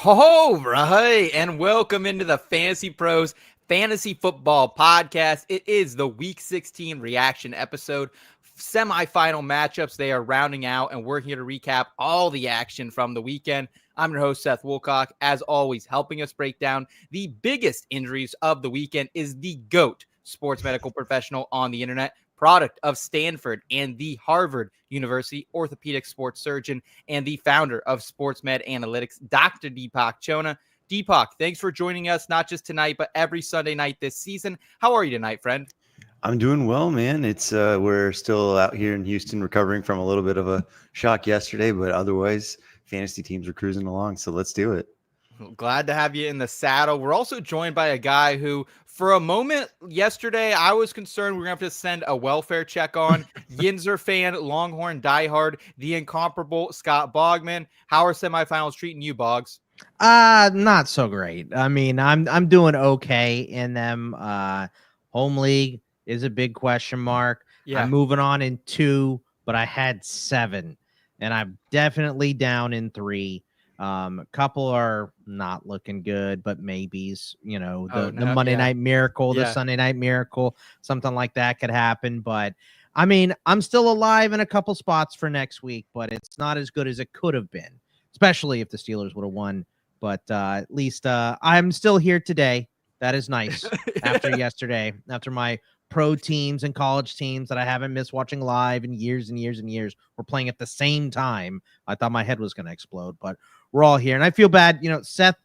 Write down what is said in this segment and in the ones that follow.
All right, and welcome into the Fantasypros Fantasy Football Podcast. It is the Week 16 reaction episode. Semi-final matchups, they are rounding out, and we're here to recap all the action from the weekend. I'm your host, Seth Woolcock. As always, helping us break down the biggest injuries of the weekend is the GOAT sports medical professional on the internet, product of Stanford and the Harvard University, orthopedic sports surgeon, and the founder of Sports Med Analytics, Dr. Deepak Chona. Deepak, thanks for joining us, not just tonight, but every Sunday night this season. How are you tonight, friend? I'm doing well, man. It's we're still out here in Houston recovering from a little bit of a shock yesterday, but otherwise fantasy teams are cruising along. So let's do it. Glad to have you in the saddle. We're also joined by a guy who, for a moment yesterday, I was concerned we're going to have to send a welfare check on. Yinzer fan, Longhorn diehard, the incomparable Scott Bogman. How are semifinals treating you, Boggs? Not so great. I mean, I'm doing okay in them. Home league is a big question mark. Yeah. I'm moving on in 2, but I had 7, and I'm definitely down in 3. A couple are not looking good, but maybes, you know, the Monday night miracle, the Sunday night miracle, something like that could happen. But I mean, I'm still alive in a couple spots for next week, but it's not as good as it could have been, especially if the Steelers would have won. But at least I'm still here today. That is nice. After yesterday, after my pro teams and college teams that I haven't missed watching live in years and years and years were playing at the same time, I thought my head was going to explode, but we're all here. And I feel bad. You know, Seth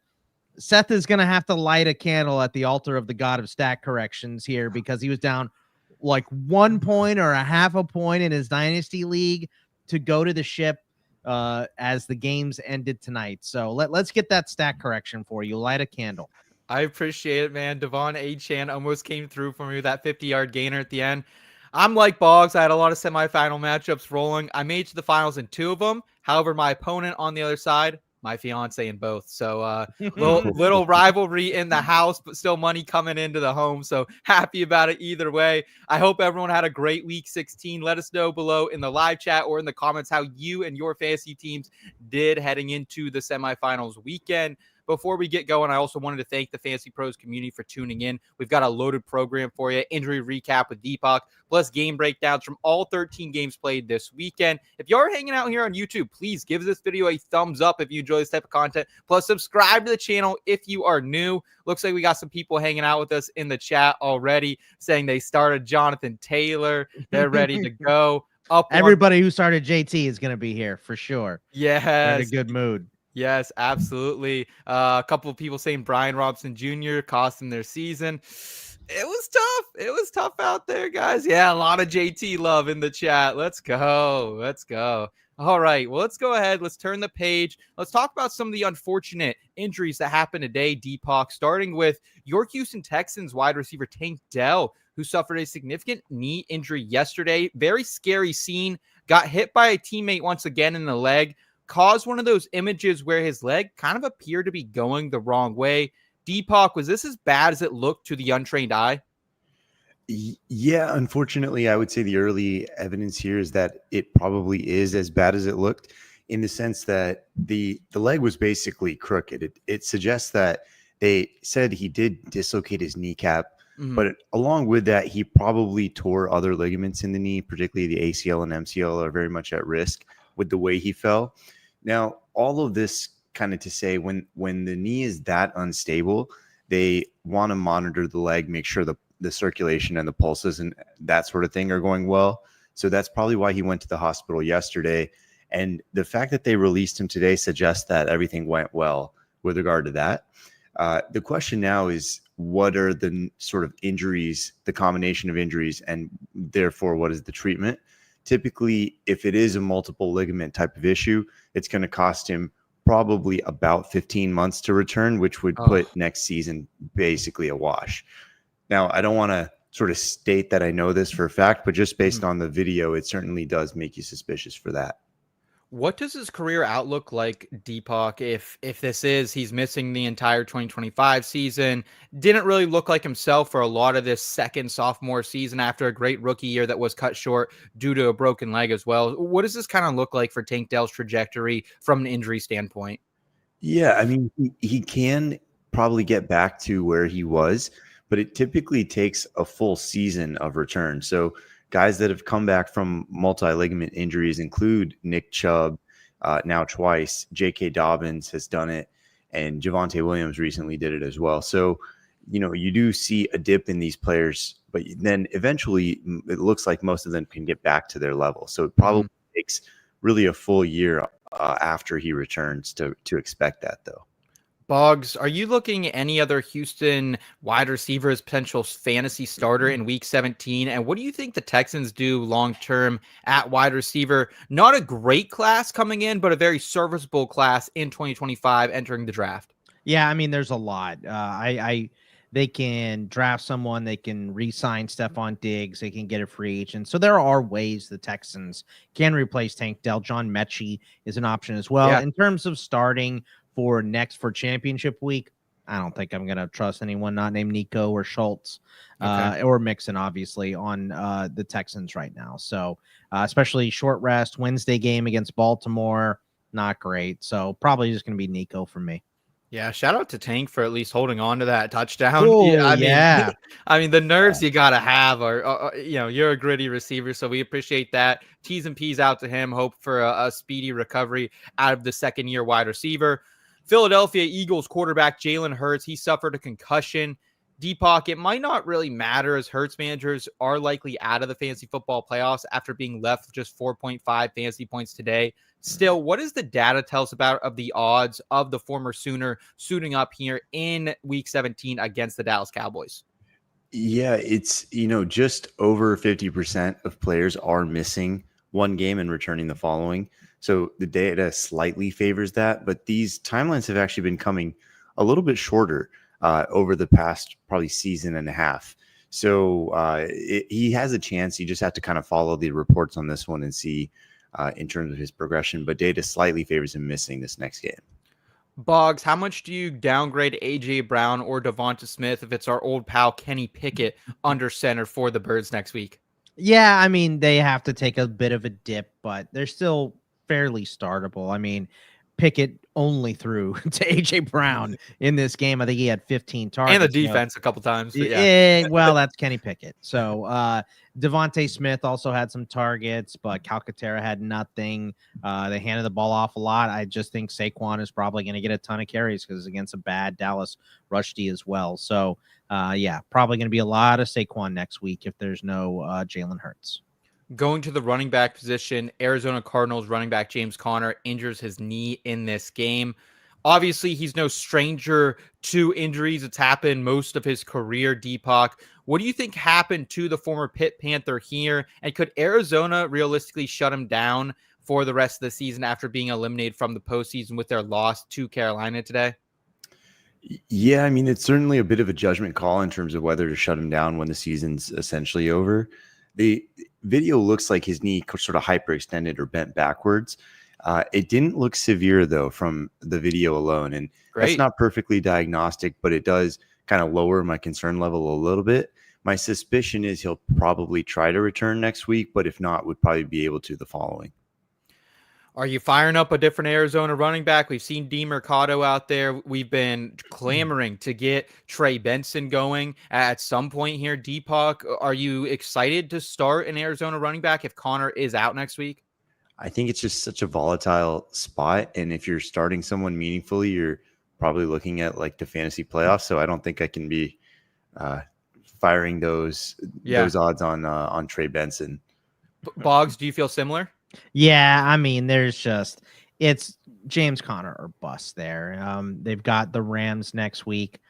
is going to have to light a candle at the altar of the God of stat corrections here, because he was down like 1 point or a half a point in his Dynasty league to go to the ship as the games ended tonight. So let's get that stat correction for you. Light a candle. I appreciate it, man. Devon Achane almost came through for me with that 50-yard gainer at the end. I'm like Boggs. I had a lot of semifinal matchups rolling. I made it to the finals in 2 of them. However, my opponent on the other side, my fiance and both. So little rivalry in the house, but still money coming into the home. So happy about it either way. I hope everyone had a great week 16. Let us know below in the live chat or in the comments how you and your fantasy teams did heading into the semifinals weekend. Before we get going, I also wanted to thank the Fantasy Pros community for tuning in. We've got a loaded program for you. Injury recap with Deepak, plus game breakdowns from all 13 games played this weekend. If you are hanging out here on YouTube, please give this video a thumbs up if you enjoy this type of content. Plus, subscribe to the channel if you are new. Looks like we got some people hanging out with us in the chat already, saying they started Jonathan Taylor. They're ready to go. Everybody who started JT is going to be here for sure. Yes. They're in a good mood. Yes, absolutely. A couple of people saying Brian Robson Jr. cost them their season. It was tough. It was tough out there, guys. Yeah, a lot of JT love in the chat. Let's go. Let's go. All right. Well, let's go ahead. Let's turn the page. Let's talk about some of the unfortunate injuries that happened today, Deepak, starting with your Houston Texans wide receiver Tank Dell, who suffered a significant knee injury yesterday. Very scary scene. Got hit by a teammate once again in the leg. Caused one of those images where his leg kind of appeared to be going the wrong way. Deepak, was this as bad as it looked to the untrained eye? Yeah, unfortunately, I would say the early evidence here is that it probably is as bad as it looked, in the sense that the leg was basically crooked. It suggests that they said he did dislocate his kneecap, but along with that, he probably tore other ligaments in the knee, particularly the ACL and MCL are very much at risk with the way he fell. Now, all of this kind of to say when the knee is that unstable, they want to monitor the leg, make sure the circulation and the pulses and that sort of thing are going well. So that's probably why he went to the hospital yesterday. And the fact that they released him today suggests that everything went well with regard to that. The question now is, what are the sort of injuries, the combination of injuries, and therefore what is the treatment? Typically, if it is a multiple ligament type of issue, it's going to cost him probably about 15 months to return, which would put next season basically a wash. Now, I don't want to sort of state that I know this for a fact, but just based on the video, it certainly does make you suspicious for that. What does his career outlook like, Deepak, if this is he's missing the entire 2025 season? Didn't really look like himself for a lot of this second sophomore season after a great rookie year that was cut short due to a broken leg as well. What does this kind of look like for Tank Dell's trajectory from an injury standpoint? Yeah, I mean, he can probably get back to where he was, but it typically takes a full season of return. So guys that have come back from multi-ligament injuries include Nick Chubb, now twice. J.K. Dobbins has done it, and Javonte Williams recently did it as well. So, you do see a dip in these players, but then eventually it looks like most of them can get back to their level. So it probably takes really a full year after he returns to expect that, though. Boggs, are you looking at any other Houston wide receivers potential fantasy starter in week 17? And what do you think the Texans do long-term at wide receiver? Not a great class coming in, but a very serviceable class in 2025 entering the draft. Yeah, I mean, there's a lot. They can draft someone, they can re-sign Stephon Diggs, they can get a free agent. So there are ways the Texans can replace Tank Dell. John Mechie is an option as well. Yeah. In terms of starting for championship week, I don't think I'm going to trust anyone not named Nico or Schultz or Mixon, obviously, on the Texans right now. So especially short rest, Wednesday game against Baltimore, not great. So probably just going to be Nico for me. Yeah, shout out to Tank for at least holding on to that touchdown. Ooh, I mean, the nerves you got to have are, you're a gritty receiver, so we appreciate that. T's and P's out to him. Hope for a speedy recovery out of the second-year wide receiver. Philadelphia Eagles quarterback Jalen Hurts, he suffered a concussion. Deepak, it might not really matter as Hurts managers are likely out of the fantasy football playoffs after being left with just 4.5 fantasy points today. Still, what does the data tell us about of the odds of the former Sooner suiting up here in week 17 against the Dallas Cowboys? Yeah, it's, just over 50% of players are missing one game and returning the following. So the data slightly favors that, but these timelines have actually been coming a little bit shorter over the past probably season and a half. So he has a chance. You just have to kind of follow the reports on this one and see in terms of his progression, but data slightly favors him missing this next game. Boggs, how much do you downgrade A.J. Brown or Devonta Smith if it's our old pal Kenny Pickett under center for the Birds next week? Yeah, I mean, they have to take a bit of a dip, but they're still fairly startable. I mean, Pickett only threw to A.J. Brown in this game. I think he had 15 And the targets. defense a couple times, but yeah. Well, that's Kenny Pickett. So Devontae Smith also had some targets, but Calcaterra had nothing. They handed the ball off a lot. I just think Saquon is probably going to get a ton of carries because it's against a bad Dallas rush D as well. So, yeah, probably going to be a lot of Saquon next week if there's no Jalen Hurts. Going to the running back position, Arizona Cardinals running back James Conner injures his knee in this game. Obviously, he's no stranger to injuries. It's happened most of his career, Deepak. What do you think happened to the former Pitt Panther here? And could Arizona realistically shut him down for the rest of the season after being eliminated from the postseason with their loss to Carolina today? Yeah, I mean, it's certainly a bit of a judgment call in terms of whether to shut him down when the season's essentially over. The video looks like his knee sort of hyperextended or bent backwards. It didn't look severe, though, from the video alone. And that's not perfectly diagnostic, but it does kind of lower my concern level a little bit. My suspicion is he'll probably try to return next week, but if not, would probably be able to the following. Are you firing up a different Arizona running back? We've seen DeMercado out there. We've been clamoring to get Trey Benson going at some point here. Deepak, are you excited to start an Arizona running back if Connor is out next week? I think it's just such a volatile spot. And if you're starting someone meaningfully, you're probably looking at like the fantasy playoffs. So I don't think I can be firing those odds on Trey Benson. Boggs, do you feel similar? Yeah, I mean, it's James Conner or bust there. They've got the Rams next week.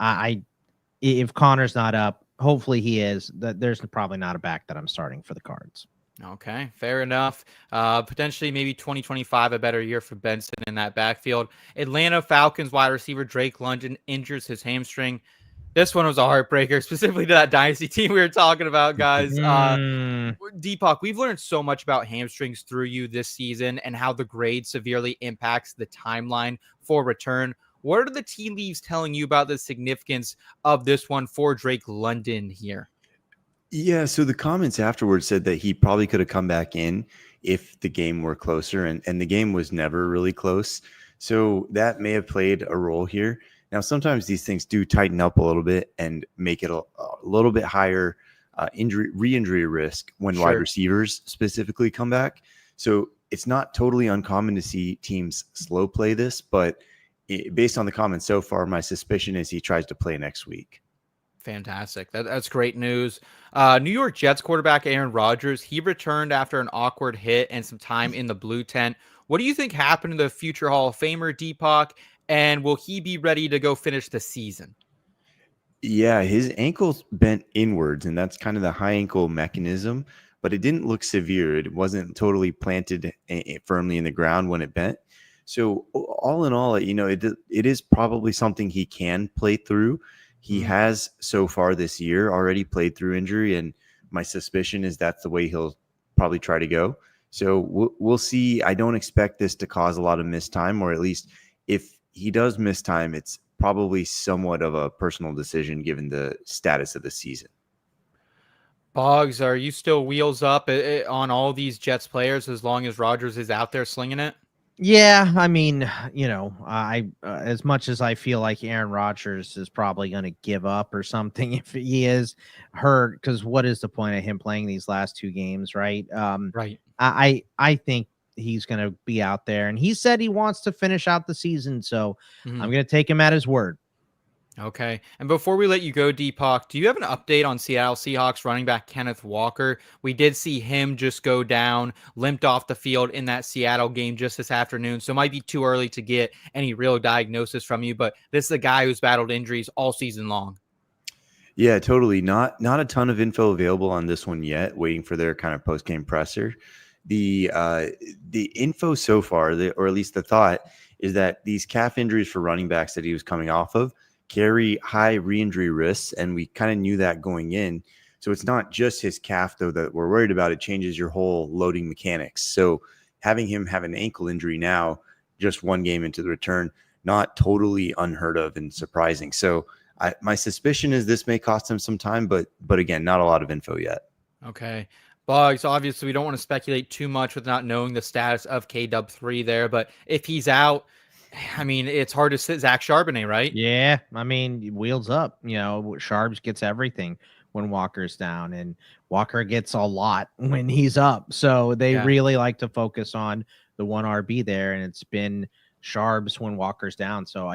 If Connor's not up, hopefully he is. There's probably not a back that I'm starting for the Cards. Okay, fair enough. Potentially maybe 2025, a better year for Benson in that backfield. Atlanta Falcons wide receiver Drake London injures his hamstring. This one was a heartbreaker, specifically to that Dynasty team we were talking about, guys. Deepak, we've learned so much about hamstrings through you this season and how the grade severely impacts the timeline for return. What are the tea leaves telling you about the significance of this one for Drake London here? Yeah, so the comments afterwards said that he probably could have come back in if the game were closer, and the game was never really close. So that may have played a role here. Now, sometimes these things do tighten up a little bit and make it a little bit higher re-injury risk when wide receivers specifically come back. So it's not totally uncommon to see teams slow play this, but based on the comments so far, my suspicion is he tries to play next week. Fantastic. That's great news. New York Jets quarterback Aaron Rodgers, he returned after an awkward hit and some time in the blue tent. What do you think happened to the future Hall of Famer, Deepak? And will he be ready to go finish the season? Yeah, his ankle's bent inwards, and that's kind of the high ankle mechanism, but it didn't look severe. It wasn't totally planted firmly in the ground when it bent. So all in all, it is probably something he can play through. He has so far this year already played through injury, and my suspicion is that's the way he'll probably try to go. So we'll see. I don't expect this to cause a lot of missed time, or at least if he does miss time, it's probably somewhat of a personal decision given the status of the season. Boggs, are you still wheels up on all these Jets players as long as Rodgers is out there slinging it? Yeah, I mean, I as much as I feel like Aaron Rodgers is probably going to give up or something if he is hurt, because what is the point of him playing these last two games, right? Right. I think he's going to be out there, and he said he wants to finish out the season, so I'm going to take him at his word. Okay. And before we let you go, Deepak, do you have an update on Seattle Seahawks running back Kenneth Walker? We did see him just go down, limped off the field in that Seattle game just this afternoon. So it might be too early to get any real diagnosis from you, but this is a guy who's battled injuries all season long. Yeah, totally. Not a ton of info available on this one yet, waiting for their kind of post-game presser. The info so far, or at least the thought, is that these calf injuries for running backs that he was coming off of carry high re-injury risks, and we kind of knew that going in. So it's not just his calf, though, that we're worried about. It changes your whole loading mechanics. So having him have an ankle injury now, just one game into the return, not totally unheard of and surprising. So my suspicion is this may cost him some time, but again, not a lot of info yet. Okay. Bugs, obviously we don't want to speculate too much with not knowing the status of KW3 there, but if he's out, I mean, it's hard to sit Zach Charbonnet, right? Yeah, I mean, wheels up. Sharbs gets everything when Walker's down, and Walker gets a lot when he's up. So they really like to focus on the one RB there, and it's been Sharbs when Walker's down. So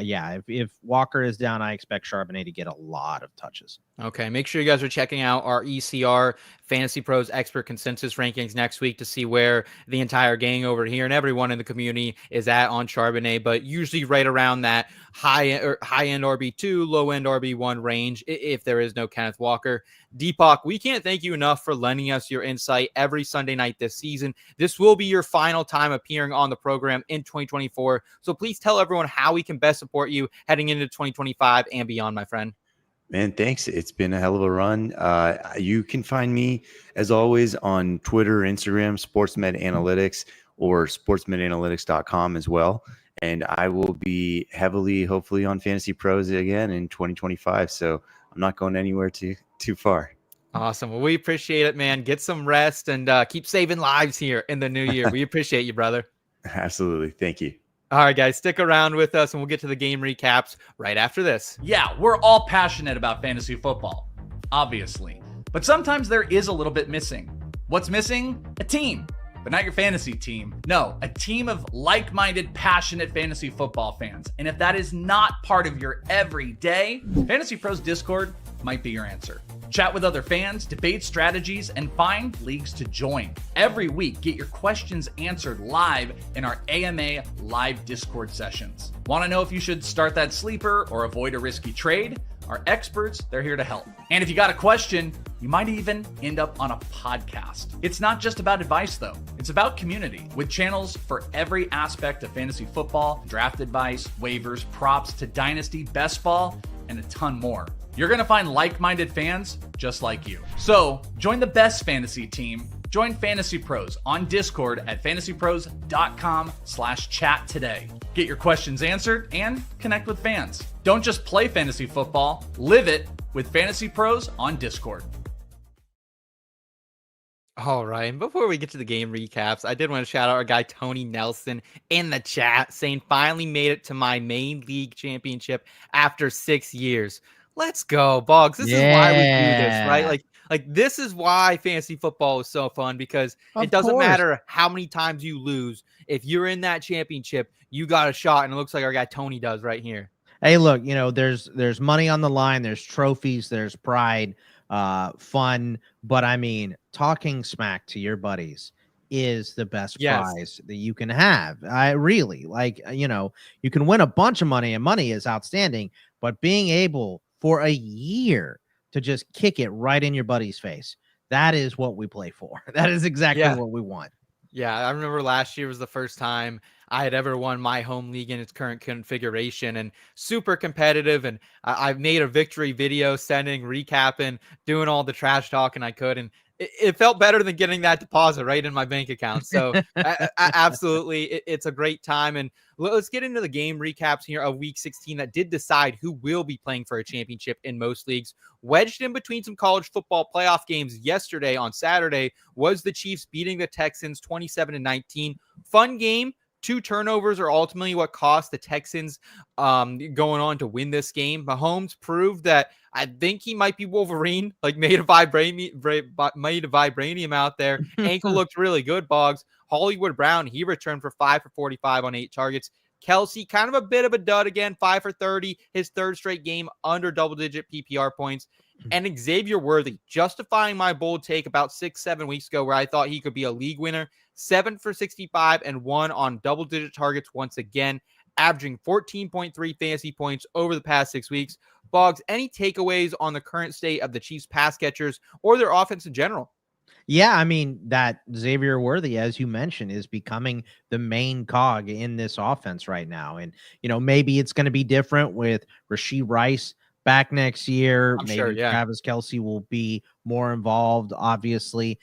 if Walker is down, I expect Charbonnet to get a lot of touches. Okay, make sure you guys are checking out our ECR Fantasy Pros Expert Consensus Rankings next week to see where the entire gang over here and everyone in the community is at on Charbonnet, but usually right around that high end RB2, low end RB1 range if there is no Kenneth Walker. Deepak, we can't thank you enough for lending us your insight every Sunday night this season. This will be your final time appearing on the program in 2024, so please tell everyone how we can best support you heading into 2025 and beyond, my friend. Man, thanks. It's been a hell of a run. You can find me, as always, on Twitter, Instagram, SportsMed Analytics, or sportsmedanalytics.com as well. And I will be heavily, hopefully, on Fantasy Pros again in 2025. So I'm not going anywhere too far. Awesome. Well, we appreciate it, man. Get some rest and keep saving lives here in the new year. We appreciate you, brother. Absolutely. Thank you. All right, guys, stick around with us and we'll get to the game recaps right after this. Yeah, we're all passionate about fantasy football, obviously. But sometimes there is a little bit missing. What's missing? A team. But not your fantasy team. No, a team of like-minded, passionate fantasy football fans. And if that is not part of your everyday, Fantasy Pros Discord might be your answer. Chat with other fans, debate strategies, and find leagues to join. Every week, get your questions answered live in our AMA live Discord sessions. Want to know if you should start that sleeper or avoid a risky trade? Our experts, they're here to help. And if you got a question, you might even end up on a podcast. It's not just about advice, though. It's about community, with channels for every aspect of fantasy football, draft advice, waivers, props to Dynasty, best ball, and a ton more. You're going to find like-minded fans just like you. So join the best fantasy team. Join Fantasy Pros on Discord at fantasypros.com/chat today. Get your questions answered and connect with fans. Don't just play fantasy football, live it with Fantasy Pros on Discord. All right, and before we get to the game recaps, I did want to shout out our guy Tony Nelson in the chat saying, finally made it to my main league championship after 6 years. Let's go, Boggs. This is why we do this, right? Like this is why fantasy football is so fun, because it doesn't matter how many times you lose. If you're in that championship, you got a shot, and it looks like our guy Tony does right here. Hey, look, there's money on the line, there's trophies, there's pride, fun, but I mean, talking smack to your buddies is the best prize that you can have. I really you can win a bunch of money, and money is outstanding, but being able for a year to just kick it right in your buddy's face, that is what we play for. That is exactly what we want. Yeah, I remember last year was the first time I had ever won my home league in its current configuration, and super competitive. And I've made a victory video, recapping, doing all the trash talking I could. And it felt better than getting that deposit right in my bank account. So absolutely, it's a great time. And let's get into the game recaps here of week 16 that did decide who will be playing for a championship in most leagues. Wedged in between some college football playoff games yesterday on Saturday was the Chiefs beating the Texans 27-19. Fun game. 2 turnovers are ultimately what cost the Texans going on to win this game. Mahomes proved that I think he might be Wolverine, like made of vibranium out there. Ankle looked really good, Boggs. Hollywood Brown, he returned for 5 for 45 on 8 targets. Kelsey, kind of a bit of a dud again, 5 for 30, his third straight game under double-digit PPR points. And Xavier Worthy, justifying my bold take about 6-7 weeks ago where I thought he could be a league winner, 7 for 65 and 1 on double-digit targets once again, averaging 14.3 fantasy points over the past 6 weeks. Boggs, any takeaways on the current state of the Chiefs pass catchers or their offense in general? Yeah, I mean, that Xavier Worthy, as you mentioned, is becoming the main cog in this offense right now. And, maybe it's going to be different with Rashee Rice back next year. Maybe Travis Kelce will be more involved, obviously,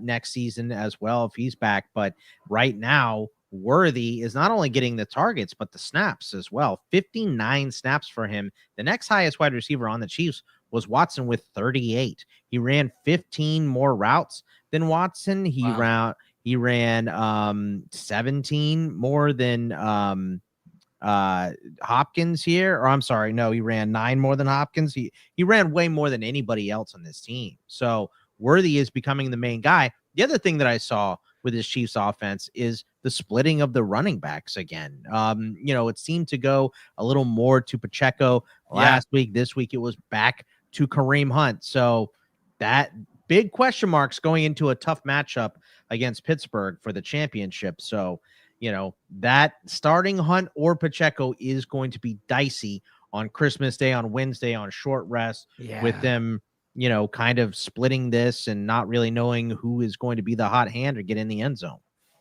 next season as well if he's back. But right now, Worthy is not only getting the targets, but the snaps as well. 59 snaps for him. The next highest wide receiver on the Chiefs was Watson with 38. He ran 15 more routes than Watson. He ran 17 more than Hopkins here. Or I'm sorry, no, he ran 9 more than Hopkins. He ran way more than anybody else on this team. So Worthy is becoming the main guy. The other thing that I saw with his Chiefs offense is the splitting of the running backs again. It seemed to go a little more to Pacheco last week. This week it was back to Kareem Hunt. So that big question marks going into a tough matchup against Pittsburgh for the championship. So, that starting Hunt or Pacheco is going to be dicey on Christmas Day, on Wednesday, on short rest with them, kind of splitting this and not really knowing who is going to be the hot hand or get in the end zone.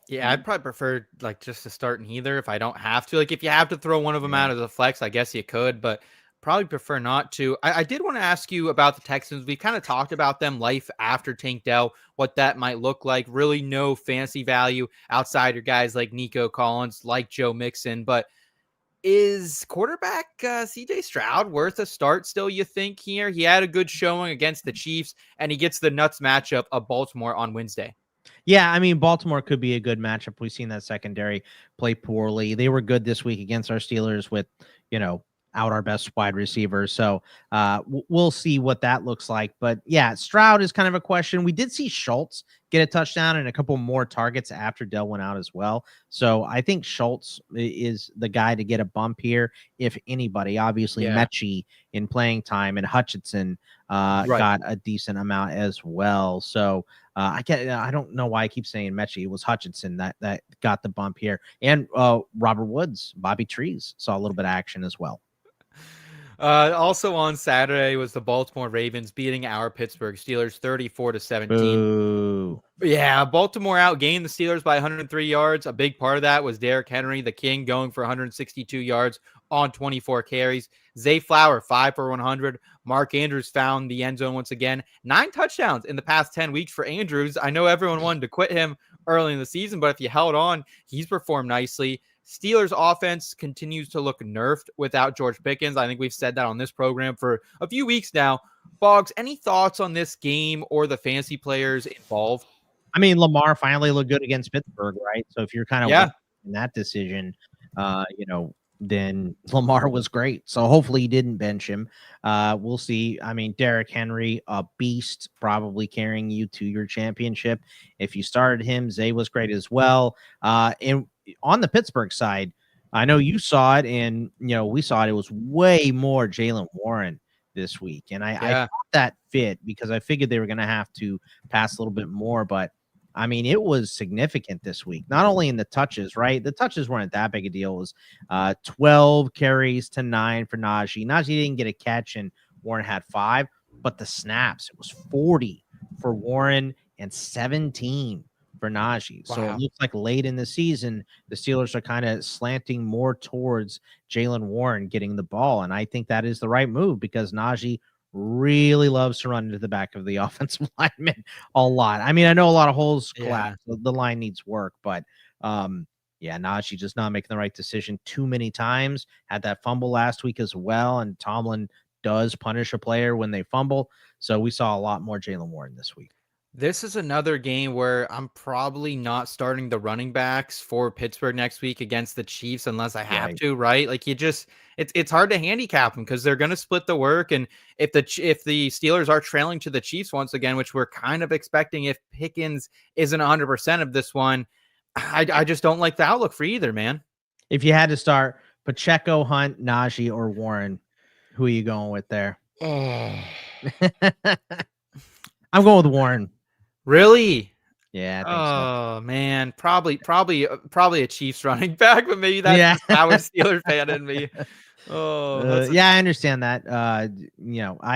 Yeah, I'd probably prefer just to start in either if I don't have to. If you have to throw one of them out as a flex, I guess you could, but probably prefer not to. I did want to ask you about the Texans. We kind of talked about them life after Tank Dell, what that might look like. Really no fantasy value outside your guys like Nico Collins, like Joe Mixon, but is quarterback CJ Stroud worth a start still, you think, here? He had a good showing against the Chiefs, and he gets the nuts matchup of Baltimore on Wednesday. Yeah, I mean, Baltimore could be a good matchup. We've seen that secondary play poorly. They were good this week against our Steelers with, out our best wide receivers. So we'll see what that looks like. But yeah, Stroud is kind of a question. We did see Schultz get a touchdown and a couple more targets after Dell went out as well. So I think Schultz is the guy to get a bump here, if anybody. Obviously, Mechie in playing time and Hutchinson got a decent amount as well. So I don't know why I keep saying Mechie. It was Hutchinson that got the bump here. And Robert Woods, Bobby Trees saw a little bit of action as well. Also on Saturday was the Baltimore Ravens beating our Pittsburgh Steelers 34-17. Ooh. Yeah, Baltimore outgained the Steelers by 103 yards. A big part of that was Derrick Henry, the king, going for 162 yards on 24 carries. Zay Flower, 5 for 100. Mark Andrews found the end zone once again. 9 touchdowns in the past 10 weeks for Andrews. I know everyone wanted to quit him early in the season, but if you held on, he's performed nicely. Steelers offense continues to look nerfed without George Pickens. I think we've said that on this program for a few weeks now. Boggs, any thoughts on this game or the fantasy players involved? I mean, Lamar finally looked good against Pittsburgh, right? So if you're kind of in that decision, then Lamar was great. So hopefully you didn't bench him. We'll see. I mean, Derrick Henry, a beast, probably carrying you to your championship. If you started him, Zay was great as well. And on the Pittsburgh side, I know you saw it, and we saw it. It was way more Jaylen Warren this week, and I thought that fit because I figured they were going to have to pass a little bit more. But I mean, it was significant this week. Not only in the touches, right? The touches weren't that big a deal. It was 12 carries to 9 for Najee. Najee didn't get a catch, and Warren had 5. But the snaps, it was 40 for Warren and 17 for Najee. Wow. So it looks like late in the season, the Steelers are kind of slanting more towards Jaylen Warren getting the ball. And I think that is the right move because Najee really loves to run into the back of the offensive lineman a lot. I mean, I know a lot of holes collapse. The line needs work, but Najee just not making the right decision too many times. Had that fumble last week as well. And Tomlin does punish a player when they fumble. So we saw a lot more Jaylen Warren this week. This is another game where I'm probably not starting the running backs for Pittsburgh next week against the Chiefs unless I have to, right? Like it's hard to handicap them because they're going to split the work. And if the Steelers are trailing to the Chiefs once again, which we're kind of expecting if Pickens isn't 100% of this one, I just don't like the outlook for either, man. If you had to start Pacheco, Hunt, Najee, or Warren, who are you going with there? I'm going with Warren. Really? Yeah. I think so. Man, probably a Chiefs running back, but maybe that's our Steelers fan in me. I understand that. I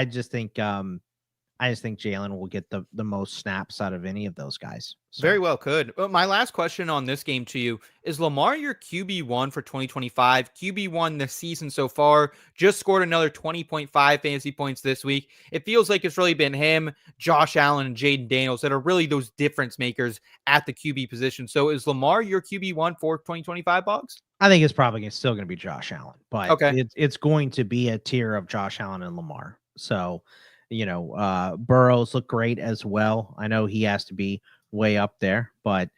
just think I I just think Jalen will get the most snaps out of any of those guys. So. Very well could. Well, my last question on this game to you is Lamar your QB1 for 2025? QB1 this season so far, just scored another 20.5 fantasy points this week. It feels like it's really been him, Josh Allen, and Jaden Daniels that are really those difference makers at the QB position. So is Lamar your QB1 for 2025, Boggs? I think it's probably still going to be Josh Allen, but okay. it's going to be a tier of Josh Allen and Lamar. So, Burrows look great as well. I know he has to be way up there, but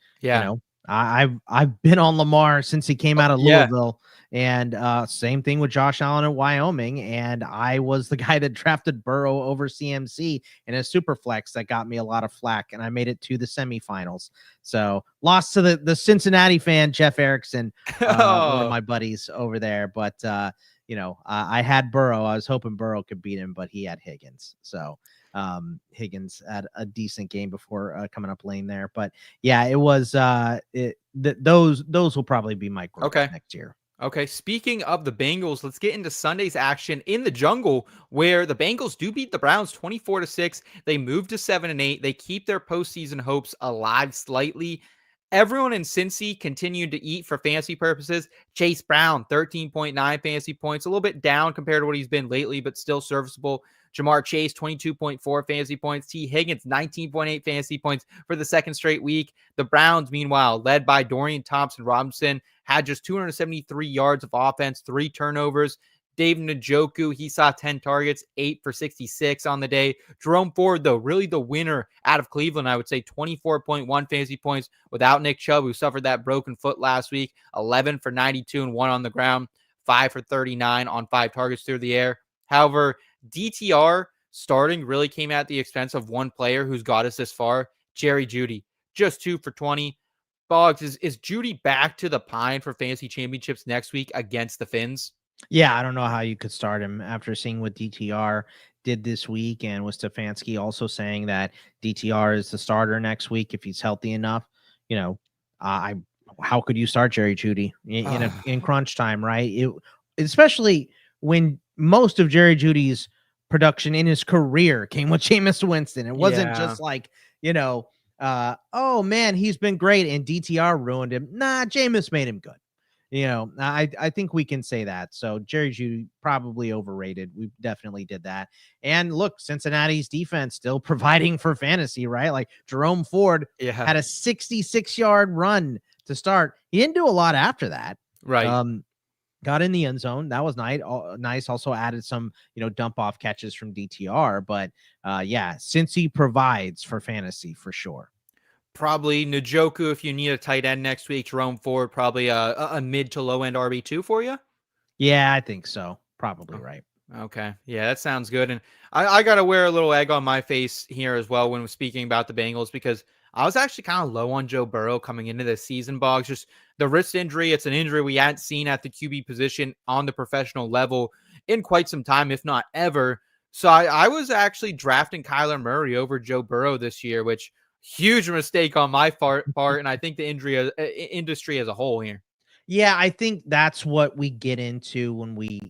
I've been on Lamar since he came out of Louisville, and same thing with Josh Allen at Wyoming. And I was the guy that drafted Burrow over CMC in a super flex that got me a lot of flack, and I made it to the semifinals. So lost to the Cincinnati fan, Jeff Erickson, one of my buddies over there. But I had Burrow. I was hoping Burrow could beat him, but he had Higgins. So Higgins had a decent game before coming up lane there. But yeah, it was those will probably be my group next year. Okay, speaking of the Bengals, let's get into Sunday's action in the jungle, where the Bengals do beat the Browns 24-6. They move to 7-8. They keep their postseason hopes alive slightly. Everyone in Cincy continued to eat for fantasy purposes. Chase Brown, 13.9 fantasy points, a little bit down compared to what he's been lately, but still serviceable. Jamar Chase, 22.4 fantasy points. T. Higgins, 19.8 fantasy points for the second straight week. The Browns, meanwhile, led by Dorian Thompson-Robinson, had just 273 yards of offense, 3 turnovers. David Njoku, he saw 10 targets, 8 for 66 on the day. Jerome Ford, though, really the winner out of Cleveland, I would say 24.1 fantasy points without Nick Chubb, who suffered that broken foot last week, 11 for 92 and 1 on the ground, 5 for 39 on 5 targets through the air. However, DTR starting really came at the expense of one player who's got us this far, Jerry Jeudy, just 2 for 20. Boggs, is Jeudy back to the pine for fantasy championships next week against the Finns? Yeah, I don't know how you could start him after seeing what DTR did this week, and with Stefanski also saying that DTR is the starter next week if he's healthy enough. How could you start Jerry Jeudy in crunch time, right? Especially when most of Jerry Jeudy's production in his career came with Jameis Winston. It wasn't just like, oh man, he's been great and DTR ruined him. Nah, Jameis made him good. I think we can say that. So Jerry Jeudy probably overrated. We definitely did that. And look, Cincinnati's defense still providing for fantasy, right? Like Jerome Ford had a 66-yard run to start. He didn't do a lot after that. Right. Got in the end zone. That was nice. Also added some, dump off catches from DTR. But since he provides for fantasy for sure. Probably Njoku if you need a tight end next week. Jerome Ford, probably a mid to low end RB2 for you. Yeah, I think so. Probably right. Okay. Yeah, that sounds good. And I got to wear a little egg on my face here as well when we're speaking about the Bengals, because I was actually kind of low on Joe Burrow coming into this season, Boggs. Just the wrist injury. It's an injury we hadn't seen at the QB position on the professional level in quite some time, if not ever. So I was actually drafting Kyler Murray over Joe Burrow this year, which huge mistake on my part, and I think the industry as a whole here. Yeah, I think that's what we get into when we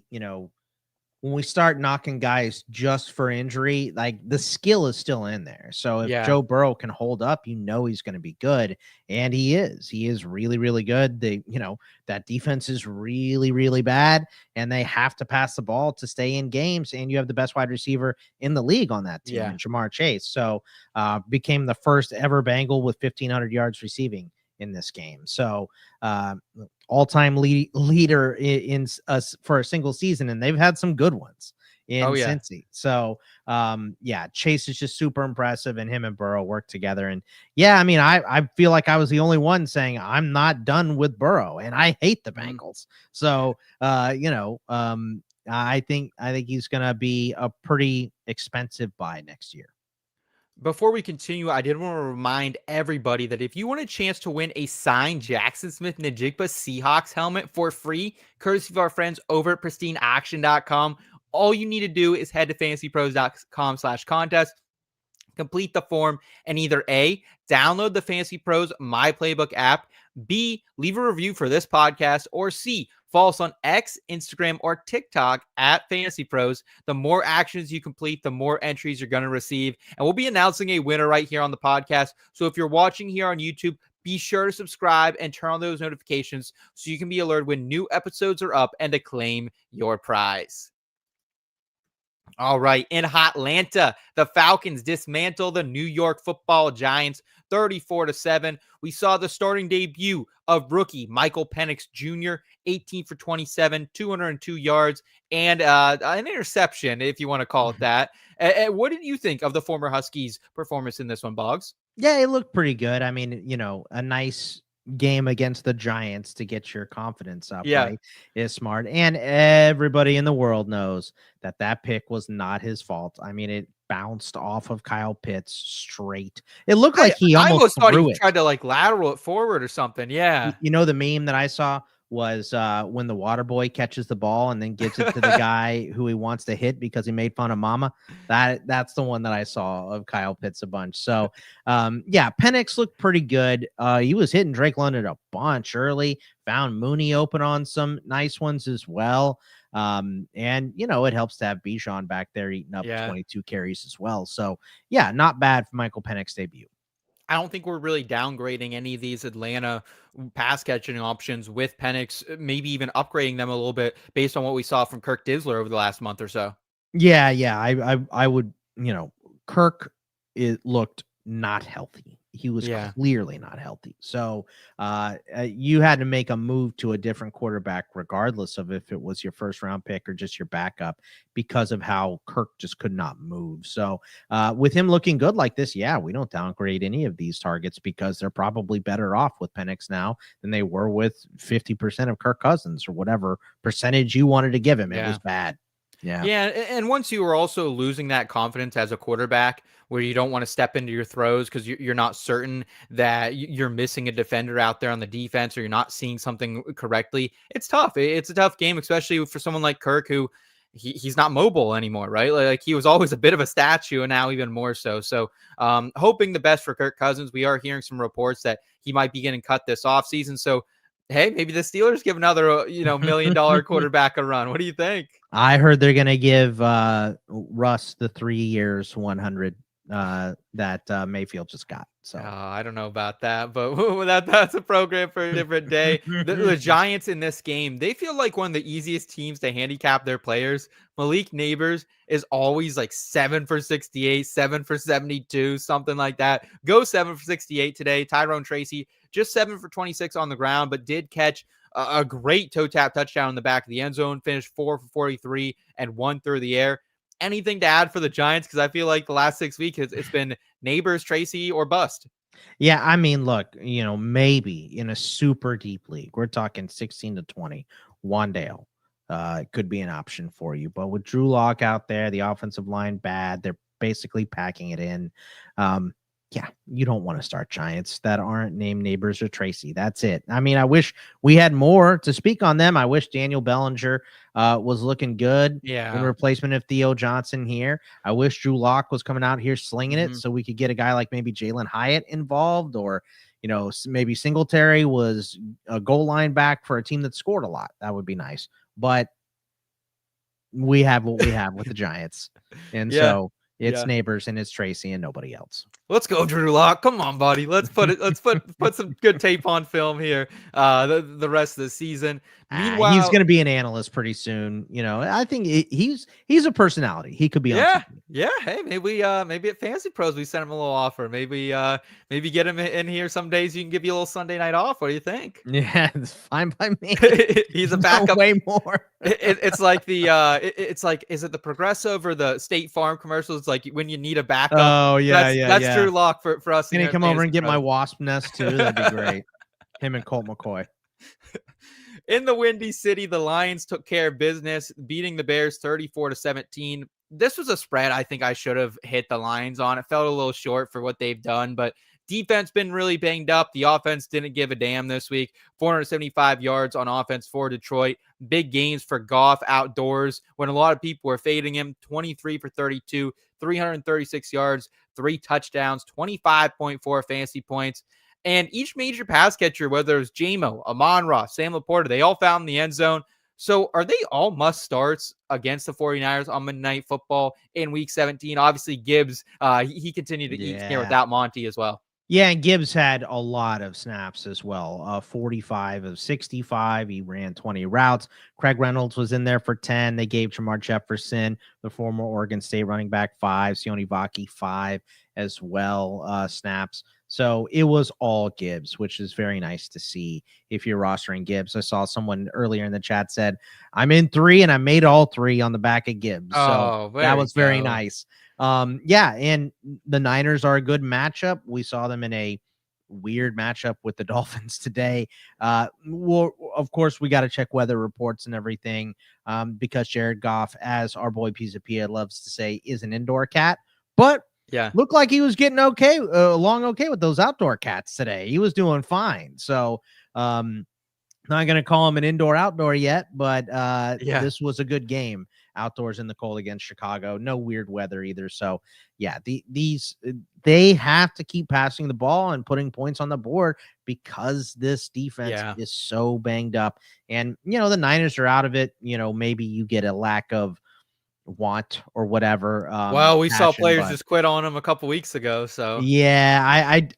start knocking guys just for injury. Like the skill is still in there. So if Joe Burrow can hold up, he's going to be good, and he is. He is really, really good. That defense is really, really bad, and they have to pass the ball to stay in games. And you have the best wide receiver in the league on that team, Jamar Chase. So became the first ever Bengal with 1,500 yards receiving in this game. So all-time leader in us for a single season, and they've had some good ones in Cincy. So Chase is just super impressive, and him and Burrow work together. And I feel like I was the only one saying I'm not done with Burrow, and I hate the Bengals. So I think he's gonna be a pretty expensive buy next year. Before we continue, I did want to remind everybody that if you want a chance to win a signed Jackson Smith-Njigba Seahawks helmet for free, courtesy of our friends over at pristineaction.com, all you need to do is head to fantasypros.com/contest, Complete the form and either A, download the Fantasy Pros My Playbook app, B, leave a review for this podcast, or C, follow us on X, Instagram, or TikTok at Fantasy Pros. The more actions you complete, the more entries you're going to receive. And we'll be announcing a winner right here on the podcast. So if you're watching here on YouTube, be sure to subscribe and turn on those notifications so you can be alerted when new episodes are up and to claim your prize. All right, in Atlanta, the Falcons dismantle the New York Football Giants 34-7. We saw the starting debut of rookie Michael Penix Jr., 18 for 27, 202 yards, and an interception, if you want to call it that. What did you think of the former Huskies' performance in this one, Boggs? Yeah, it looked pretty good. I mean, a nice game against the Giants to get your confidence up, right? Is smart. And everybody in the world knows that pick was not his fault. I mean, it bounced off of Kyle Pitts straight. It looked like he almost thought threw he tried to lateral it forward or something. Yeah. The meme that I saw was when the water boy catches the ball and then gives it to the guy who he wants to hit because he made fun of mama. That's the one that I saw of Kyle Pitts a bunch. So Penix looked pretty good. He was hitting Drake London a bunch early, found Mooney open on some nice ones as well. And it helps to have Bijan back there eating up 22 carries as well. So not bad for Michael Penix debut. I don't think we're really downgrading any of these Atlanta pass catching options with Penix, maybe even upgrading them a little bit based on what we saw from Kirk Dizzler over the last month or so. Yeah. I would, Kirk, it looked not healthy. He was clearly not healthy. So you had to make a move to a different quarterback, regardless of if it was your first round pick or just your backup, because of how Kirk just could not move. So with him looking good like this, we don't downgrade any of these targets because they're probably better off with Penix now than they were with 50% of Kirk Cousins or whatever percentage you wanted to give him. It was bad. Yeah. And once you were also losing that confidence as a quarterback where you don't want to step into your throws because you're not certain that you're missing a defender out there on the defense or you're not seeing something correctly, it's tough. It's a tough game, especially for someone like Kirk who he's not mobile anymore, right? Like he was always a bit of a statue and now even more so. So hoping the best for Kirk Cousins. We are hearing some reports that he might be getting cut this offseason. So hey, maybe the Steelers give another, $1 million quarterback a run. What do you think? I heard they're going to give Russ the 3 years, 100 that Mayfield just got. So I don't know about that, but that's a program for a different day. The Giants in this game, they feel like one of the easiest teams to handicap their players. Malik Neighbors is always like 7 for 68, 7 for 72, something like that. Go 7 for 68 today. Tyrone Tracy just 7 for 26 on the ground, but did catch a great toe tap touchdown in the back of the end zone, finished 4 for 43 and 1 through the air. Anything to add for the Giants? Because I feel like the last 6 weeks it's been Neighbors, Tracy, or bust. Yeah, I mean, look, maybe in a super deep league, we're talking 16 to 20, Wandale could be an option for you. But with Drew Lock out there, the offensive line bad, they're basically packing it in. You don't want to start Giants that aren't named Neighbors or Tracy. That's it. I mean, I wish we had more to speak on them. I wish Daniel Bellinger was looking good in replacement of Theo Johnson here. I wish Drew Lock was coming out here slinging it so we could get a guy like maybe Jalen Hyatt involved, or maybe Singletary was a goal line back for a team that scored a lot. That would be nice. But we have what we have with the Giants. And so it's Neighbors and it's Tracy and nobody else. Let's go, Drew Lock. Come on, buddy. Let's put some good tape on film here. The rest of the season. Meanwhile, he's going to be an analyst pretty soon. I think he's a personality. He could be on. Yeah. Hey, maybe at Fantasy Pros we send him a little offer. Maybe get him in here some days. You can give you a little Sunday night off. What do you think? Yeah, it's fine by me. He's a backup. Way more. It's like it's like, is it the Progressive or the State Farm commercials? It's like when you need a backup. Oh yeah, that's Drew Lock for us. Can he come over and get my wasp nest too? That'd be great. Him and Colt McCoy. In the Windy City, the Lions took care of business, beating the Bears 34-17. This was a spread I think I should have hit the Lions on. It felt a little short for what they've done, but defense been really banged up. The offense didn't give a damn this week. 475 yards on offense for Detroit. Big gains for Goff outdoors when a lot of people were fading him. 23 for 32, 336 yards, 3 touchdowns, 25.4 fantasy points. And each major pass catcher, whether it's J-Mo, Amon-Ra, Sam Laporta, they all found the end zone. So are they all must starts against the 49ers on Monday Night Football in week 17? Obviously, Gibbs, he continued to eat here without Monty as well. Yeah, and Gibbs had a lot of snaps as well. 45 of 65. He ran 20 routes. Craig Reynolds was in there for 10. They gave Jamar Jefferson, the former Oregon State running back, 5. Sione Vaki, 5 as well, snaps. So it was all Gibbs, which is very nice to see if you're rostering Gibbs. I saw someone earlier in the chat said, I'm in 3 and I made all 3 on the back of Gibbs. So that was very nice. Yeah, and the Niners are a good matchup. We saw them in a weird matchup with the Dolphins today. Well, of course, we got to check weather reports and everything, because Jared Goff, as our boy Pizza Pia loves to say, is an indoor cat. But looked like he was getting along okay with those outdoor cats today. He was doing fine. So, not going to call him an indoor-outdoor yet, but this was a good game outdoors in the cold against Chicago. No weird weather either. So, yeah, they have to keep passing the ball and putting points on the board because this defense is so banged up. And, the Niners are out of it. Maybe you get a lack of want or whatever. Well, we saw players just quit on him a couple weeks ago. So yeah,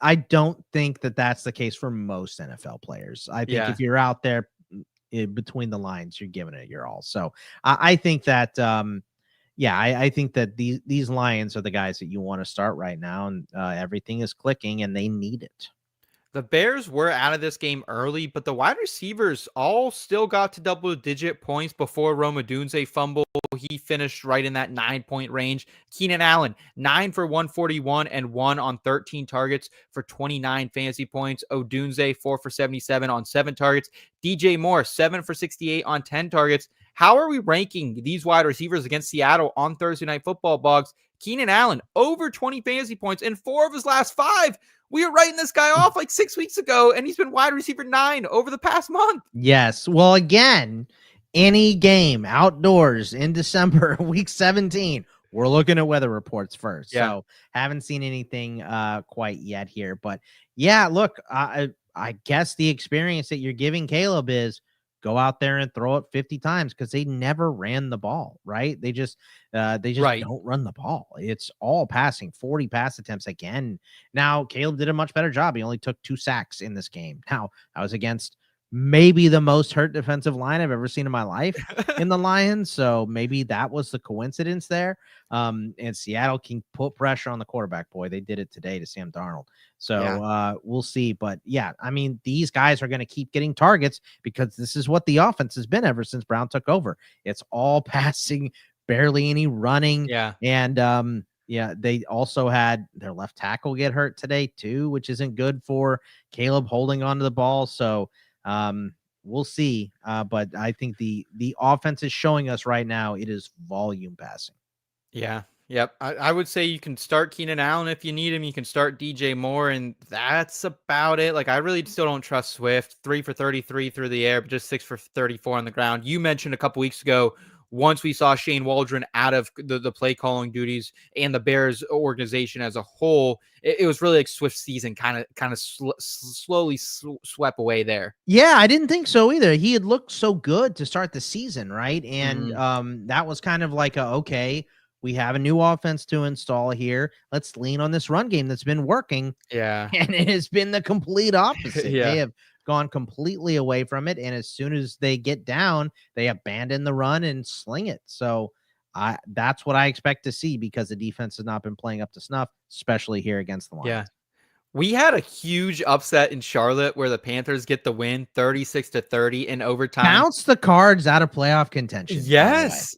I don't think that's the case for most NFL players. I think if you're out there between the lines, you're giving it your all. So I think that I think that these Lions are the guys that you want to start right now, and everything is clicking and they need it. The Bears were out of this game early, but the wide receivers all still got to double-digit points before Rome Odunze fumble. He finished right in that 9-point range. Keenan Allen, 9 for 141 and 1 on 13 targets for 29 fantasy points. Odunze, 4 for 77 on 7 targets. DJ Moore, 7 for 68 on 10 targets. How are we ranking these wide receivers against Seattle on Thursday Night Football, Boggs? Keenan Allen, over 20 fantasy points in 4 of his last 5. We were writing this guy off like 6 weeks ago, and he's been wide receiver 9 over the past month. Yes. Well, again, any game outdoors in December, week 17, we're looking at weather reports first. So haven't seen anything quite yet here. But yeah, look, I guess the experience that you're giving Caleb is go out there and throw it 50 times because they never ran the ball, right? They just don't run the ball. It's all passing, 40 pass attempts again. Now, Caleb did a much better job. He only took 2 sacks in this game. Now, I was against maybe the most hurt defensive line I've ever seen in my life in the Lions. So maybe that was the coincidence there. And Seattle can put pressure on the quarterback. Boy, they did it today to Sam Darnold. So we'll see. But yeah, I mean, these guys are going to keep getting targets because this is what the offense has been ever since Brown took over. It's all passing, barely any running. Yeah. And they also had their left tackle get hurt today too, which isn't good for Caleb holding onto the ball. So we'll see. But I think the offense is showing us right now it is volume passing. Yeah. Yep. I would say you can start Keenan Allen if you need him. You can start DJ Moore, and that's about it. Like, I really still don't trust Swift. 3 for 33 through the air, but just 6 for 34 on the ground. You mentioned a couple weeks ago, once we saw Shane Waldron out of the play calling duties and the Bears organization as a whole, it was really like Swift's season kind of slowly swept away there. Yeah, I didn't think so either. He had looked so good to start the season, right? And that was kind of like okay, we have a new offense to install here. Let's lean on this run game that's been working. Yeah. And it has been the complete opposite. They have gone completely away from it. And as soon as they get down, they abandon the run and sling it. So that's what I expect to see because the defense has not been playing up to snuff, especially here against the Lions. Yeah. We had a huge upset in Charlotte where the Panthers get the win 36-30 in overtime. Counts the Cards out of playoff contention. Yes.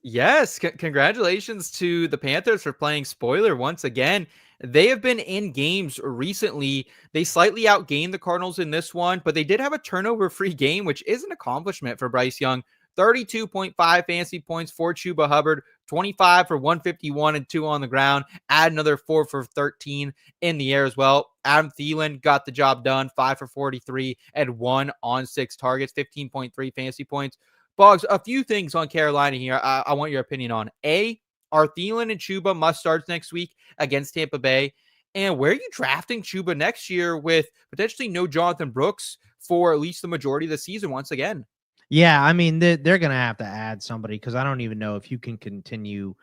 Congratulations to the Panthers for playing spoiler once again. They have been in games recently. They slightly outgained the Cardinals in this one, but they did have a turnover-free game, which is an accomplishment for Bryce Young. 32.5 fantasy points for Chuba Hubbard, 25 for 151 and 2 on the ground. Add another 4 for 13 in the air as well. Adam Thielen got the job done, 5 for 43 and 1 on 6 targets, 15.3 fantasy points. Boggs, a few things on Carolina here I want your opinion on. A, Are Thielen and Chuba must starts next week against Tampa Bay? And where are you drafting Chuba next year with potentially no Jonathan Brooks for at least the majority of the season once again? Yeah, I mean, they're going to have to add somebody because I don't even know if you can continue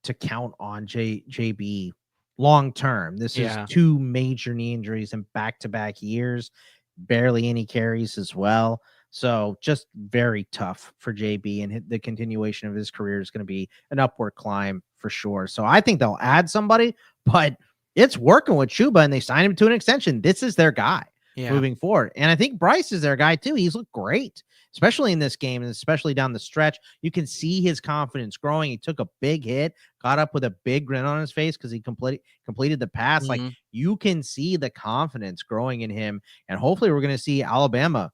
to count on JB long term. This is 2 major knee injuries in back-to-back years, barely any carries as well. So just very tough for JB, and the continuation of his career is going to be an upward climb for sure. So I think they'll add somebody, but it's working with Chuba, and they signed him to an extension. This is their guy moving forward. And I think Bryce is their guy too. He's looked great, especially in this game, and especially down the stretch. You can see his confidence growing. He took a big hit, got up with a big grin on his face because he completed the pass. Like, you can see the confidence growing in him. And hopefully we're going to see Alabama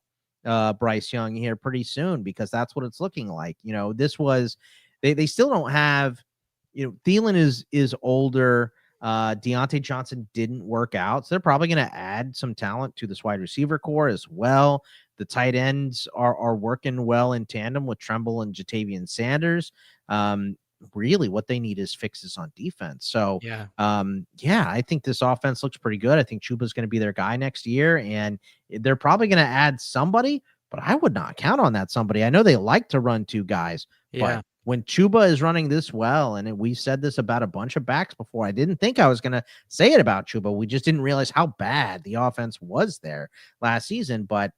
Bryce Young here pretty soon, because that's what it's looking like. This was, they still don't have, Thielen is older. Deontay Johnson didn't work out, so they're probably going to add some talent to this wide receiver core as well. The tight ends are working well in tandem with Tremble and Jatavian Sanders. Really what they need is fixes on defense. So I think this offense looks pretty good. I think Chuba's going to be their guy next year, and they're probably going to add somebody, but I would not count on that somebody. I know they like to run 2 guys, but when Chuba is running this well, and we said this about a bunch of backs before, I didn't think I was going to say it about Chuba. We just didn't realize how bad the offense was there last season, but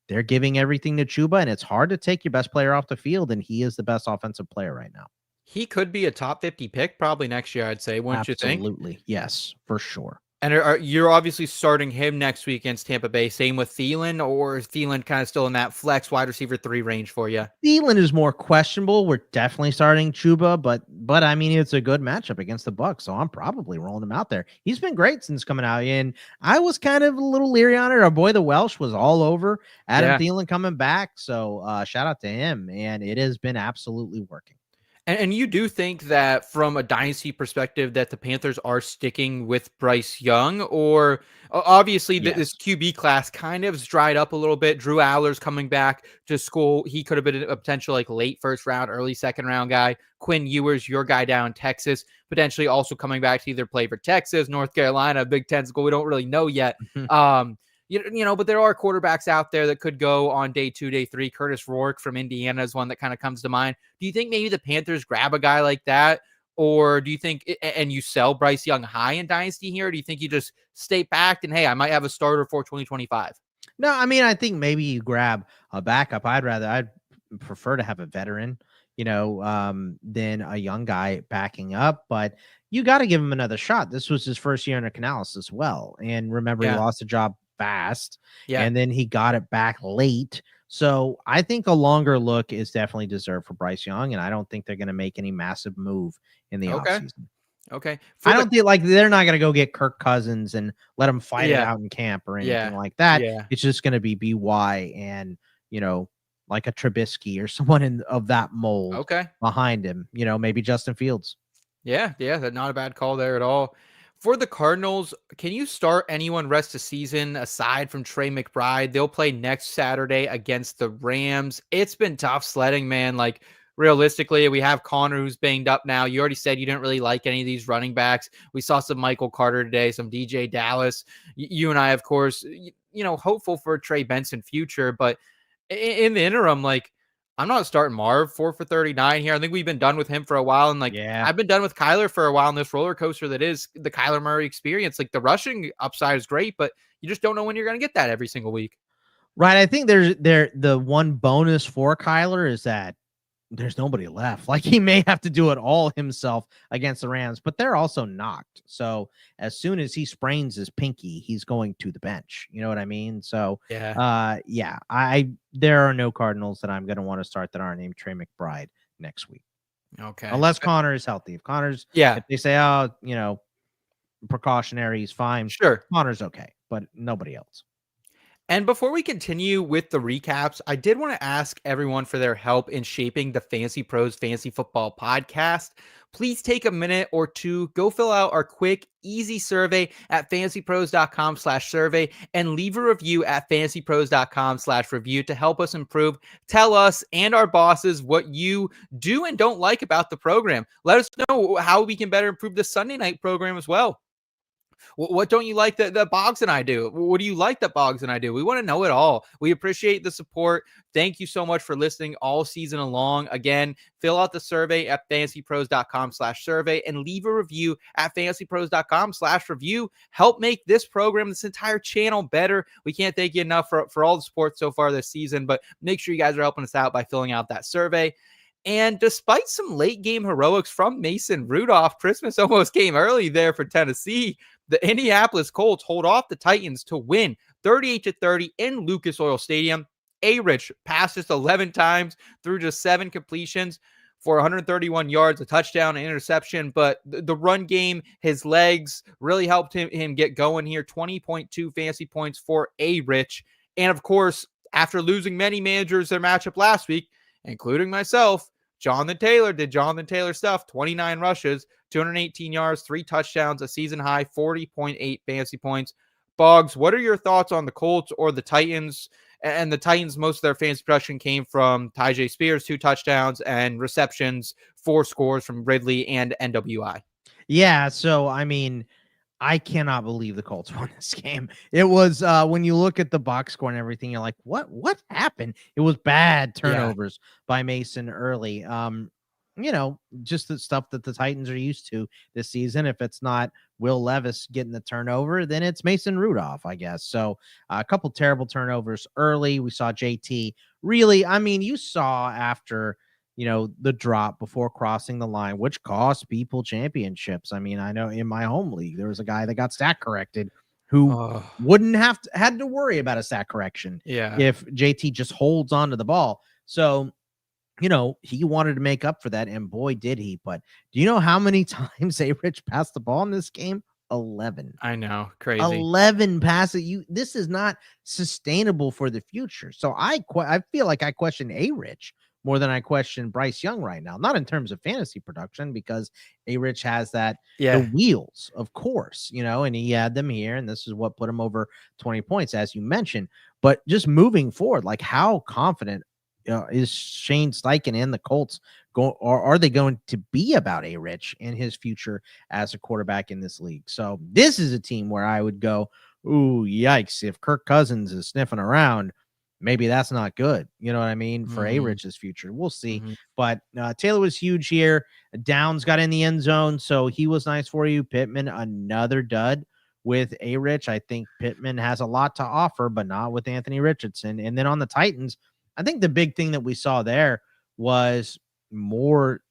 they're giving everything to Chuba, and it's hard to take your best player off the field, and he is the best offensive player right now. He could be a top 50 pick probably next year, I'd say, wouldn't you think? Absolutely. Yes, for sure. And you're obviously starting him next week against Tampa Bay. Same with Thielen, or is Thielen kind of still in that flex wide receiver 3 range for you? Thielen is more questionable. We're definitely starting Chuba, but I mean, it's a good matchup against the Bucs, so I'm probably rolling him out there. He's been great since coming out, and I was kind of a little leery on it. Our boy, the Welsh, was all over Adam Thielen coming back, so shout out to him, and it has been absolutely working. And you do think that from a dynasty perspective that the Panthers are sticking with Bryce Young, or obviously this QB class kind of has dried up a little bit. Drew Allar's coming back to school. He could have been a potential like late first round, early second round guy. Quinn Ewers, your guy down in Texas, potentially also coming back to either play for Texas, North Carolina, Big Ten school. We don't really know yet. But there are quarterbacks out there that could go on day 2, day 3. Curtis Rourke from Indiana is one that kind of comes to mind. Do you think maybe the Panthers grab a guy like that? Or do you think, and you sell Bryce Young high in Dynasty here? Or do you think you just stay back and, hey, I might have a starter for 2025? No, I mean, I think maybe you grab a backup. I'd prefer to have a veteran, than a young guy backing up. But you got to give him another shot. This was his first year in Canales as well. And remember, he lost a job fast, and then he got it back late. So I think a longer look is definitely deserved for Bryce Young, and I don't think they're going to make any massive move in the offseason. Okay. I don't think they're not going to go get Kirk Cousins and let him fight it out in camp or anything like that. It's just going to be BY and, like a Trubisky or someone of that mold behind him, maybe Justin Fields. Yeah. That's not a bad call there at all. For the Cardinals, can you start anyone rest of season aside from Trey McBride? They'll play next Saturday against the Rams. It's been tough sledding, man. Like, realistically, we have Connor who's banged up now. You already said you didn't really like any of these running backs. We saw some Michael Carter today, some DJ Dallas. You and I, of course, hopeful for Trey Benson future. But in the interim, I'm not starting Marv 4 for 39 here. I think we've been done with him for a while. And I've been done with Kyler for a while in this roller coaster that is the Kyler Murray experience. Like, the rushing upside is great, but you just don't know when you're going to get that every single week. Right. I think the one bonus for Kyler is that there's nobody left. Like, he may have to do it all himself against the Rams, but they're also knocked. So as soon as he sprains his pinky, he's going to the bench. You know what I mean? So there are no Cardinals that I'm going to want to start that aren't named Trey McBride next week. Okay. Unless Connor is healthy. If Connor's, if they say, precautionary, he's fine. Sure. Connor's okay, but nobody else. And before we continue with the recaps, I did want to ask everyone for their help in shaping the Fantasy Pros Fantasy Football podcast. Please take a minute or two, go fill out our quick, easy survey at fantasypros.com/survey and leave a review at fantasypros.com/review to help us improve. Tell us and our bosses what you do and don't like about the program. Let us know how we can better improve the Sunday night program as well. What don't you like that Boggs and I do? What do you like that Boggs and I do? We want to know it all. We appreciate the support. Thank you so much for listening all season long. Again, fill out the survey at fantasypros.com/survey and leave a review at fantasypros.com/review. Help make this program, this entire channel better. We can't thank you enough for all the support so far this season, but make sure you guys are helping us out by filling out that survey. And despite some late game heroics from Mason Rudolph, Christmas almost came early there for Tennessee. The Indianapolis Colts hold off the Titans to win 38-30 in Lucas Oil Stadium. A-Rich passed just 11 times through just 7 completions for 131 yards, a touchdown, an interception. But the run game, his legs really helped him get going here. 20.2 fantasy points for A-Rich. And of course, after losing many managers their matchup last week, including myself, Jonathan Taylor did Jonathan Taylor stuff. 29 rushes, 218 yards, 3 touchdowns, a season high, 40.8 fantasy points. Boggs, what are your thoughts on the Colts or the Titans? And the Titans, most of their fantasy production came from Tyjae Spears, 2 touchdowns, and receptions, 4 scores from Ridley and NWI. Yeah, so I mean, I cannot believe the Colts won this game. It was when you look at the box score and everything, you're like, what happened? It was bad turnovers by Mason early. Just the stuff that the Titans are used to this season. If it's not Will Levis getting the turnover, then it's Mason Rudolph, I guess. So a couple terrible turnovers early. We saw JT really, I mean, you saw after the drop before crossing the line, which cost people championships. I mean, I know in my home league, there was a guy that got stat corrected who wouldn't had to worry about a stat correction if JT just holds on to the ball. So, he wanted to make up for that, and boy, did he. But do you know how many times A-Rich passed the ball in this game? 11. I know. Crazy. 11 passes. This is not sustainable for the future. So I feel like I question A-Rich more than I question Bryce Young right now. Not in terms of fantasy production, because A-Rich has the wheels, of course, and he had them here, and this is what put him over 20 points, as you mentioned. But just moving forward, like, how confident is Shane Steichen and the Colts or are they going to be about A-Rich and his future as a quarterback in this league? So this is a team where I would go, ooh, yikes. If Kirk Cousins is sniffing around, maybe that's not good. You know what I mean? For A-Rich's future. We'll see. But Taylor was huge here. Downs got in the end zone, so he was nice for you. Pittman, another dud with A-Rich. I think Pittman has a lot to offer, but not with Anthony Richardson. And then on the Titans, I think the big thing that we saw there was more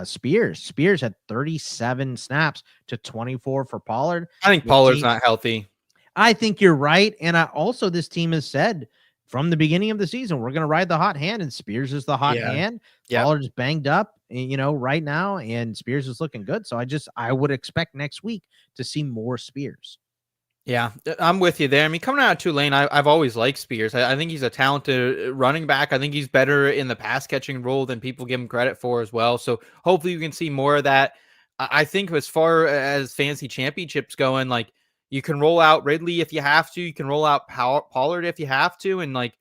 Spears. Spears had 37 snaps to 24 for Pollard. I think Pollard's not healthy. I think you're right. And also this team has said from the beginning of the season, we're going to ride the hot hand, and Spears is the hot hand. Pollard's banged up, right now, and Spears is looking good. So I would expect next week to see more Spears. Yeah, I'm with you there. I mean, coming out of Tulane, I've always liked Spears. I think he's a talented running back. I think he's better in the pass catching role than people give him credit for as well. So hopefully you can see more of that. I think as far as fantasy championships going, like, you can roll out Ridley if you have to. You can roll out Pollard if you have to. And, like,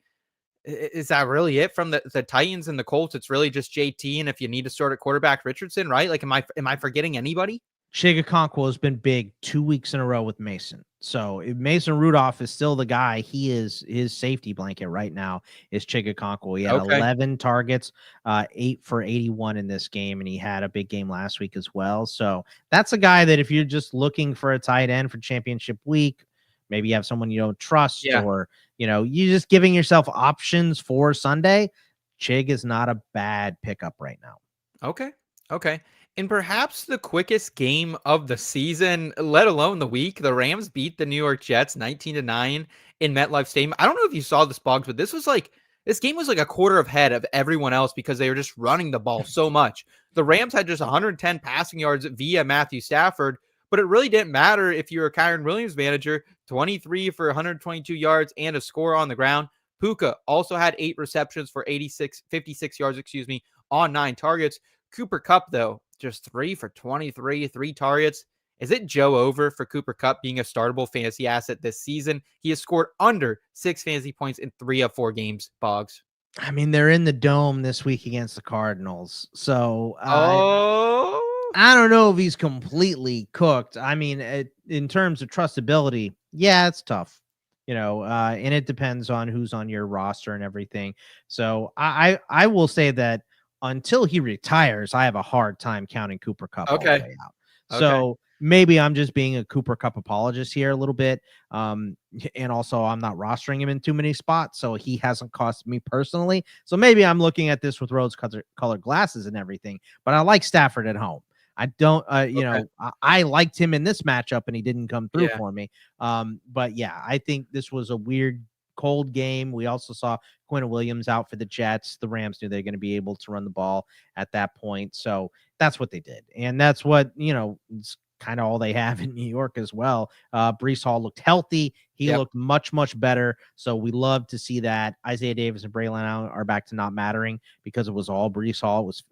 is that really it from the Titans and the Colts? It's really just JT. And if you need to start at quarterback, Richardson, right? Like, am I forgetting anybody? Chigakonkwo has been big 2 weeks in a row with Mason. So if Mason Rudolph is still the guy, he is his safety blanket right now is Chigakonkwo. He had 11 targets, 8 for 81 in this game, and he had a big game last week as well. So that's a guy that if you're just looking for a tight end for championship week, maybe you have someone you don't trust, or you're just giving yourself options for Sunday. Chig is not a bad pickup right now. Okay. In perhaps the quickest game of the season, let alone the week, the Rams beat the New York Jets 19-9 in MetLife Stadium. I don't know if you saw this, Boggs, but this game was like a quarter ahead of everyone else because they were just running the ball so much. The Rams had just 110 passing yards via Matthew Stafford, but it really didn't matter if you're a Kyron Williams manager. 23 for 122 yards and a score on the ground. Puka also had 8 receptions for 56 yards, on 9 targets. Cooper Kupp, though, just 3 for 23, 3 targets. Is it Joe over for Cooper Kupp being a startable fantasy asset this season? He has scored under 6 fantasy points in 3 of 4 games, Boggs. I mean, they're in the dome this week against the Cardinals. So I don't know if he's completely cooked. I mean, in terms of trustability, yeah, it's tough, and it depends on who's on your roster and everything. So I will say that until he retires, I have a hard time counting Cooper Kupp all the way out. So maybe I'm just being a Cooper Kupp apologist here a little bit. And also I'm not rostering him in too many spots, so he hasn't cost me personally. So maybe I'm looking at this with rose-colored glasses and everything, but I like Stafford at home. I don't, I liked him in this matchup and he didn't come through for me. But yeah, I think this was a weird, cold game. We also saw Quinn Williams out for the Jets. The Rams knew they're going to be able to run the ball at that point. So that's what they did. And that's what, it's kind of all they have in New York as well. Breece Hall looked healthy. He looked much, much better. So we love to see that. Isaiah Davis and Braylon Allen are back to not mattering because it was all Breece Hall. It was,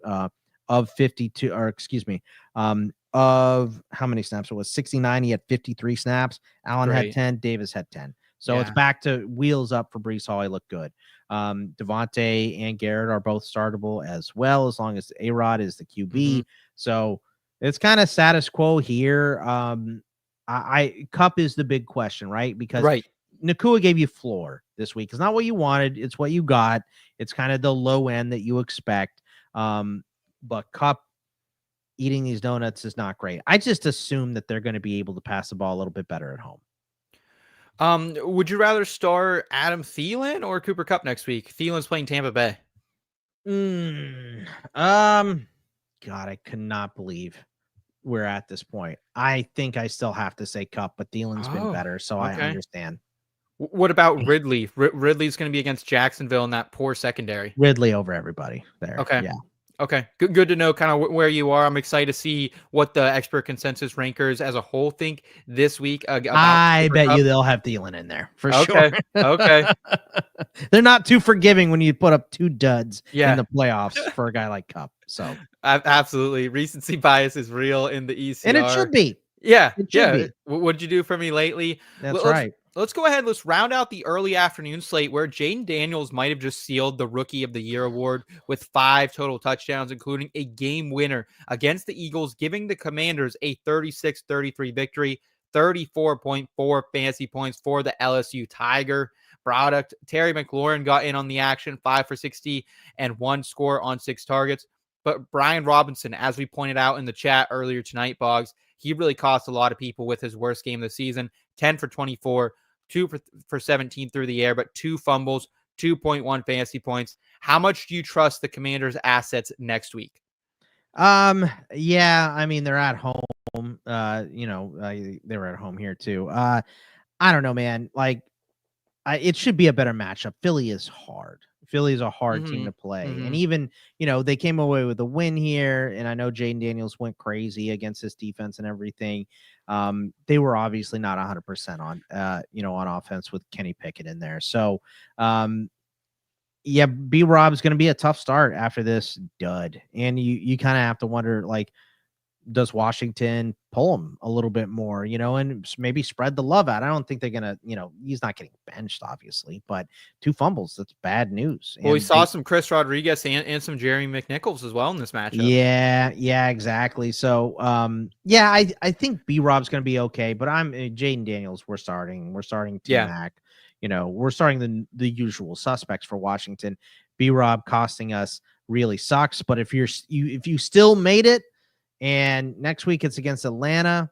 of 52, or excuse me, of how many snaps it was? 69. He had 53 snaps. Allen had 10. Davis had 10. So it's back to wheels up for Breece Hall. He looked good. Devontae and Garrett are both startable as well, as long as A-Rod is the QB. Mm-hmm. So it's kind of status quo here. Kupp is the big question, right? Because Nakua gave you floor this week. It's not what you wanted. It's what you got. It's kind of the low end that you expect. But Kupp eating these donuts is not great. I just assume that they're going to be able to pass the ball a little bit better at home. Would you rather start Adam Thielen or Cooper Kupp next week? Thielen's playing Tampa Bay. God, I could not believe we're at this point. I think I still have to say Kupp, but Thielen's been better, so I understand. What about Ridley? Ridley's going to be against Jacksonville in that poor secondary. Ridley over everybody there. Okay. Yeah. Okay. Good to know kind of where you are. I'm excited to see what the expert consensus rankers as a whole think this week. I bet you they'll have Thielen in there for sure. Okay. They're not too forgiving when you put up 2 duds in the playoffs for a guy like Kupp. So absolutely. Recency bias is real in the ECR. And it should be. Yeah. What'd you do for me lately? That's right. Let's go ahead. Let's round out the early afternoon slate where Jaden Daniels might have just sealed the Rookie of the Year award with 5 total touchdowns, including a game winner against the Eagles, giving the Commanders a 36-33 victory, 34.4 fantasy points for the LSU Tiger product. Terry McLaurin got in on the action, 5 for 60 and 1 score on 6 targets. But Brian Robinson, as we pointed out in the chat earlier tonight, Boggs, he really cost a lot of people with his worst game of the season, 10 for 24. 2 for 17 through the air, but 2 fumbles, 2.1 fantasy points. How much do you trust the Commanders' assets next week? Yeah, I mean, they're at home. They were at home here too. I don't know, man. Like, it should be a better matchup. Philly is hard. Philly is a hard team to play. And even, they came away with a win here. And I know Jaden Daniels went crazy against this defense and everything. They were obviously not 100% on offense with Kenny Pickett in there. So, B-Rob's going to be a tough start after this dud. And you kind of have to wonder, like, does Washington pull him a little bit more, and maybe spread the love out? I don't think they're going to, he's not getting benched, obviously, but 2 fumbles, that's bad news. Well, we saw some Chris Rodriguez and some Jeremy McNichols as well in this matchup. Yeah, exactly. So, I think B-Rob's going to be okay, but Jaden Daniels, we're starting T-Mac, we're starting the usual suspects for Washington. B-Rob costing us really sucks, but if you still made it, and next week it's against Atlanta,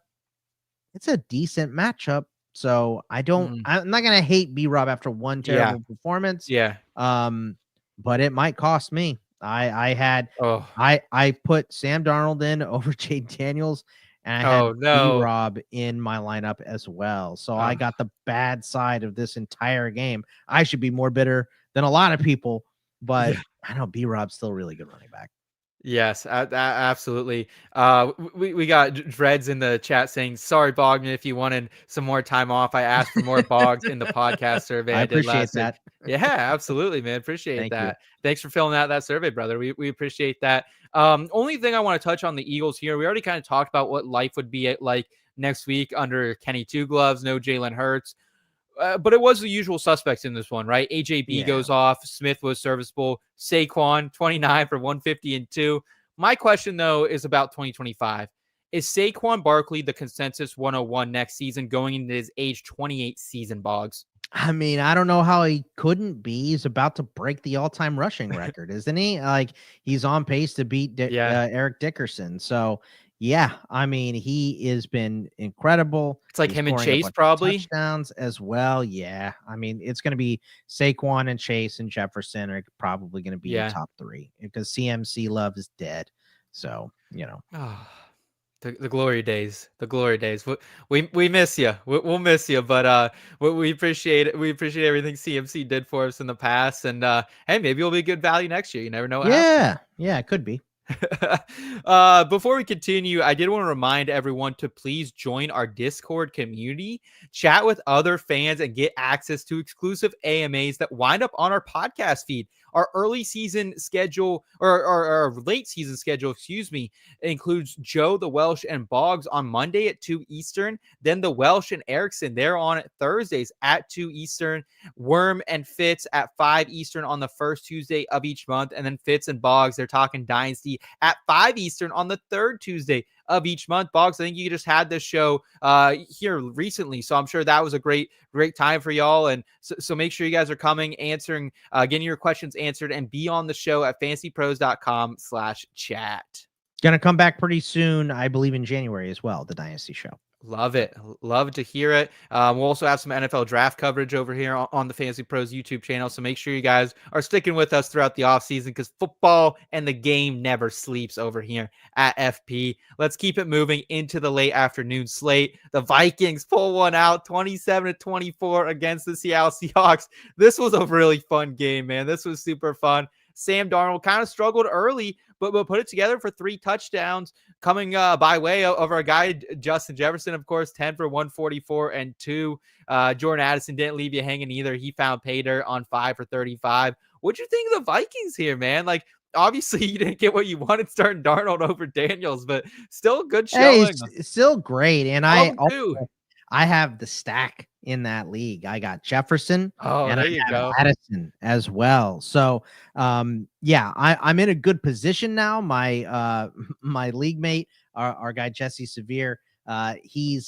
it's a decent matchup. So I'm not going to hate B-Rob after one terrible performance. Yeah. But it might cost me. I put Sam Darnold in over Jaden Daniels, and I had B-Rob in my lineup as well. So I got the bad side of this entire game. I should be more bitter than a lot of people, but I know B-Rob's still a really good running back. Yes, absolutely. We got Dreads in the chat saying, "Sorry, Bogman, if you wanted some more time off, I asked for more Bogs in the podcast survey I I did appreciate last week." that. Yeah, absolutely, man. Appreciate Thank you. that. Thanks for filling out that survey, brother. We appreciate that. Only thing I want to touch on the Eagles here. We already kind of talked about what life would be like next week under Kenny Two Gloves, no Jalen Hurts. But it was the usual suspects in this one, right? AJB goes off. Smith was serviceable. Saquon, 29 for 150 and 2. My question, though, is about 2025. Is Saquon Barkley the consensus 101 next season going into his age 28 season, Boggs? I mean, I don't know how he couldn't be. He's about to break the all-time rushing record, isn't he? Like, he's on pace to beat Eric Dickerson. So, yeah, I mean, he has been incredible. It's like He's him and scoring a Chase, bunch of probably. touchdowns as well. Yeah, I mean, it's going to be Saquon and Chase and Jefferson are probably going to be the top three because CMC Love is dead. So, you know. The glory days, we miss you. We'll miss you, but we appreciate it. We appreciate everything CMC did for us in the past, and hey, maybe it'll be good value next year. You never know. Yeah, it could be. Before we continue, I did want to remind everyone to please join our Discord community, chat with other fans, and get access to exclusive AMAs that wind up on our podcast feed. Our early season schedule, or our late season schedule, excuse me, includes Joe, the Welsh, and Boggs on Monday at 2 Eastern. Then the Welsh and Erickson, they're on Thursdays at 2 Eastern. Worm and Fitz at 5 Eastern on the first Tuesday of each month. And then Fitz and Boggs, they're talking Dynasty at 5 Eastern on the third Tuesday of each month. Boggs, I think you just had this show here recently, so I'm sure that was a great time for y'all. And so make sure you guys are coming, answering, getting your questions answered, and be on the show at fantasypros.com/chat. Gonna come back pretty soon, I believe in January as well, the Dynasty show. Love it. Love to hear it. We'll also have some NFL draft coverage over here on the Fantasy Pros YouTube channel. So make sure you guys are sticking with us throughout the offseason because football and the game never sleeps over here at FP. Let's keep it moving into the late afternoon slate. The Vikings pull one out 27-24 against the Seattle Seahawks. This was a really fun game, man. This was super fun. Sam Darnold kind of struggled early, but put it together for 3 touchdowns coming by way of our guy, Justin Jefferson, of course, 10 for 144 and 2. Jordan Addison didn't leave you hanging either. He found pay dirt on 5 for 35. What'd you think of the Vikings here, man? Like, obviously you didn't get what you wanted starting Darnold over Daniels, but still a good showing. Hey, it's still great. And I have the stack in that league. I got Jefferson and I have Addison as well. So yeah, I'm in a good position now. My my league mate, our guy Jesse Severe, he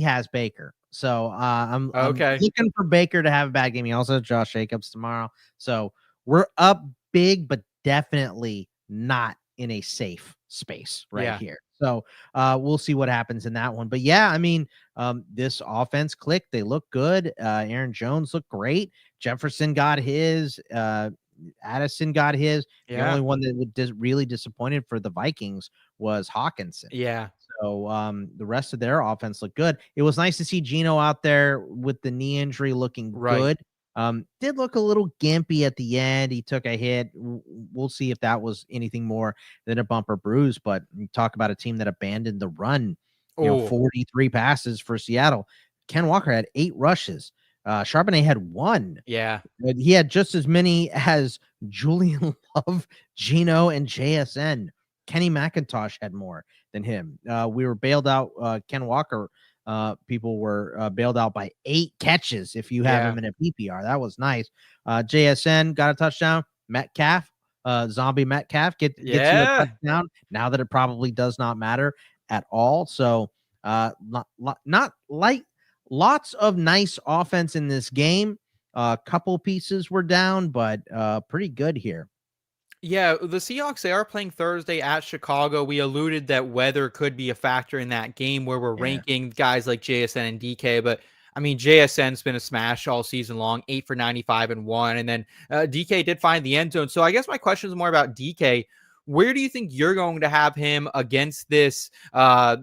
has Baker. So I'm looking for Baker to have a bad game. He also has Josh Jacobs tomorrow. So we're up big, but definitely not in a safe space here. So we'll see what happens in that one. But yeah, I mean, this offense clicked. They look good. Aaron Jones looked great. Jefferson got his. Addison got his. The only one that was really disappointed for the Vikings was Hawkinson. Yeah. So the rest of their offense looked good. It was nice to see Geno out there with the knee injury looking good. Did look a little gimpy at the end. He took a hit. We'll see if that was anything more than a bumper bruise. But you talk about a team that abandoned the run. 43 passes for Seattle. Ken Walker had 8 rushes. Charbonnet had 1. Yeah. He had just as many as Julian Love, Geno, and JSN. Kenny McIntosh had more than him. We were bailed out. Ken Walker, people were bailed out by 8 catches if you have him in a PPR. That was nice. JSN got a touchdown. Metcalf, zombie Metcalf gets you a touchdown now that it probably does not matter at all. So not like lots of nice offense in this game. A couple pieces were down, but pretty good here. Yeah, the Seahawks, they are playing Thursday at Chicago. We alluded that weather could be a factor in that game where we're ranking guys like JSN and DK. But, I mean, JSN's been a smash all season long, 8 for 95 and 1. And then DK did find the end zone. So I guess my question is more about DK. Where do you think you're going to have him against this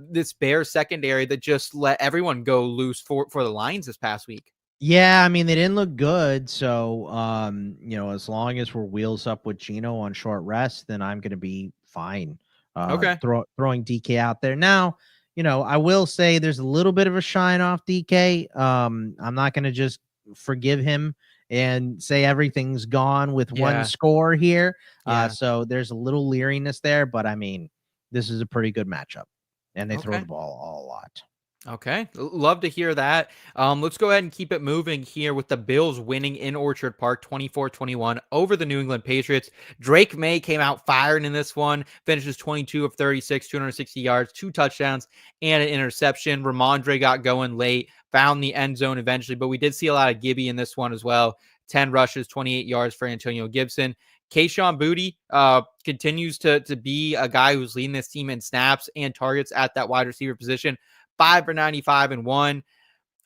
this Bears secondary that just let everyone go loose for the Lions this past week? Yeah, I mean, they didn't look good. So, as long as we're wheels up with Geno on short rest, then I'm going to be fine. Okay. Throwing DK out there now. I will say there's a little bit of a shine off DK. I'm not going to just forgive him and say everything's gone with one score here. So there's a little leeriness there, but I mean, this is a pretty good matchup, and they throw the ball a lot. Okay. Love to hear that. Let's go ahead and keep it moving here with the Bills winning in Orchard Park 24-21 over the New England Patriots. Drake May came out firing in this one, finishes 22 of 36, 260 yards, 2 touchdowns, and an interception. Ramondre got going late, found the end zone eventually, but we did see a lot of Gibby in this one as well. 10 rushes, 28 yards for Antonio Gibson. Kayshon Boutte continues to be a guy who's leading this team in snaps and targets at that wide receiver position. 5 for 95 and 1.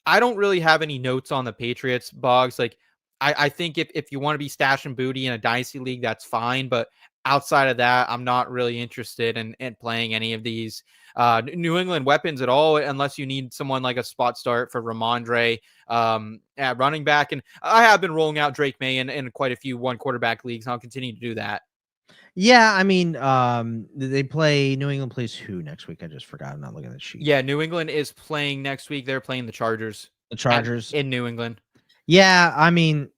I don't really have any notes on the Patriots, Boggs. Like, I think if you want to be stashing Boutte in a dynasty league, that's fine. But outside of that, I'm not really interested in playing any of these New England weapons at all, unless you need someone like a spot start for Ramondre at running back. And I have been rolling out Drake May in quite a few one quarterback leagues, and I'll continue to do that. Yeah, I mean, they play New England plays who next week? I just forgot. I'm not looking at the sheet. Yeah, New England is playing next week. They're playing the Chargers. The Chargers in New England. Yeah, I mean,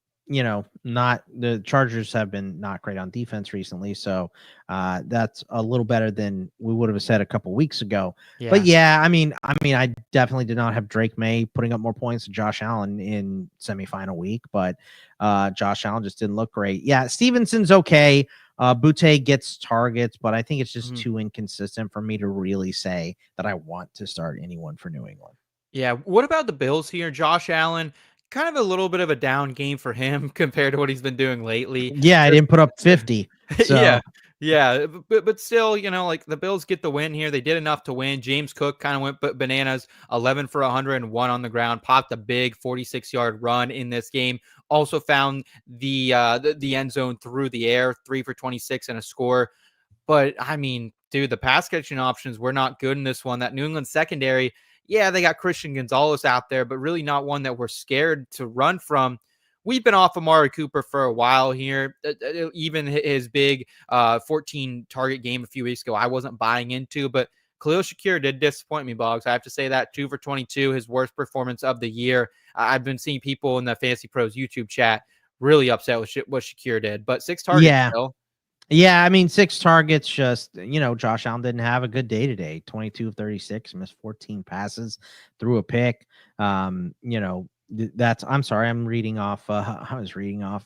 not the Chargers have been not great on defense recently, so that's a little better than we would have said a couple weeks ago. Yeah. But yeah, I mean, I definitely did not have Drake May putting up more points than Josh Allen in semifinal week, but Josh Allen just didn't look great. Yeah, Stevenson's okay. Boutte gets targets, but I think it's just too inconsistent for me to really say that I want to start anyone for New England. Yeah. What about the Bills here? Josh Allen, kind of a little bit of a down game for him compared to what he's been doing lately. Yeah, I didn't put up 50. So. Yeah. But still, like the Bills get the win here. They did enough to win. James Cook kind of went bananas, 11 for 101 on the ground, popped a big 46-yard run in this game. Also found the end zone through the air, 3 for 26 and a score. But I mean, dude, the pass catching options were not good in this one. That New England secondary, yeah, they got Christian Gonzalez out there, but really not one that we're scared to run from. We've been off Amari Cooper for a while here. Even his big 14 target game a few weeks ago, I wasn't buying into, but Khalil Shakir did disappoint me, Boggs. I have to say that. 2 for 22, his worst performance of the year. I've been seeing people in the Fantasy Pros YouTube chat really upset with what Shakir did, but 6 targets still. Yeah, I mean, 6 targets, just, Josh Allen didn't have a good day today. 22 of 36, missed 14 passes, threw a pick. I'm sorry, I'm reading off. I was reading off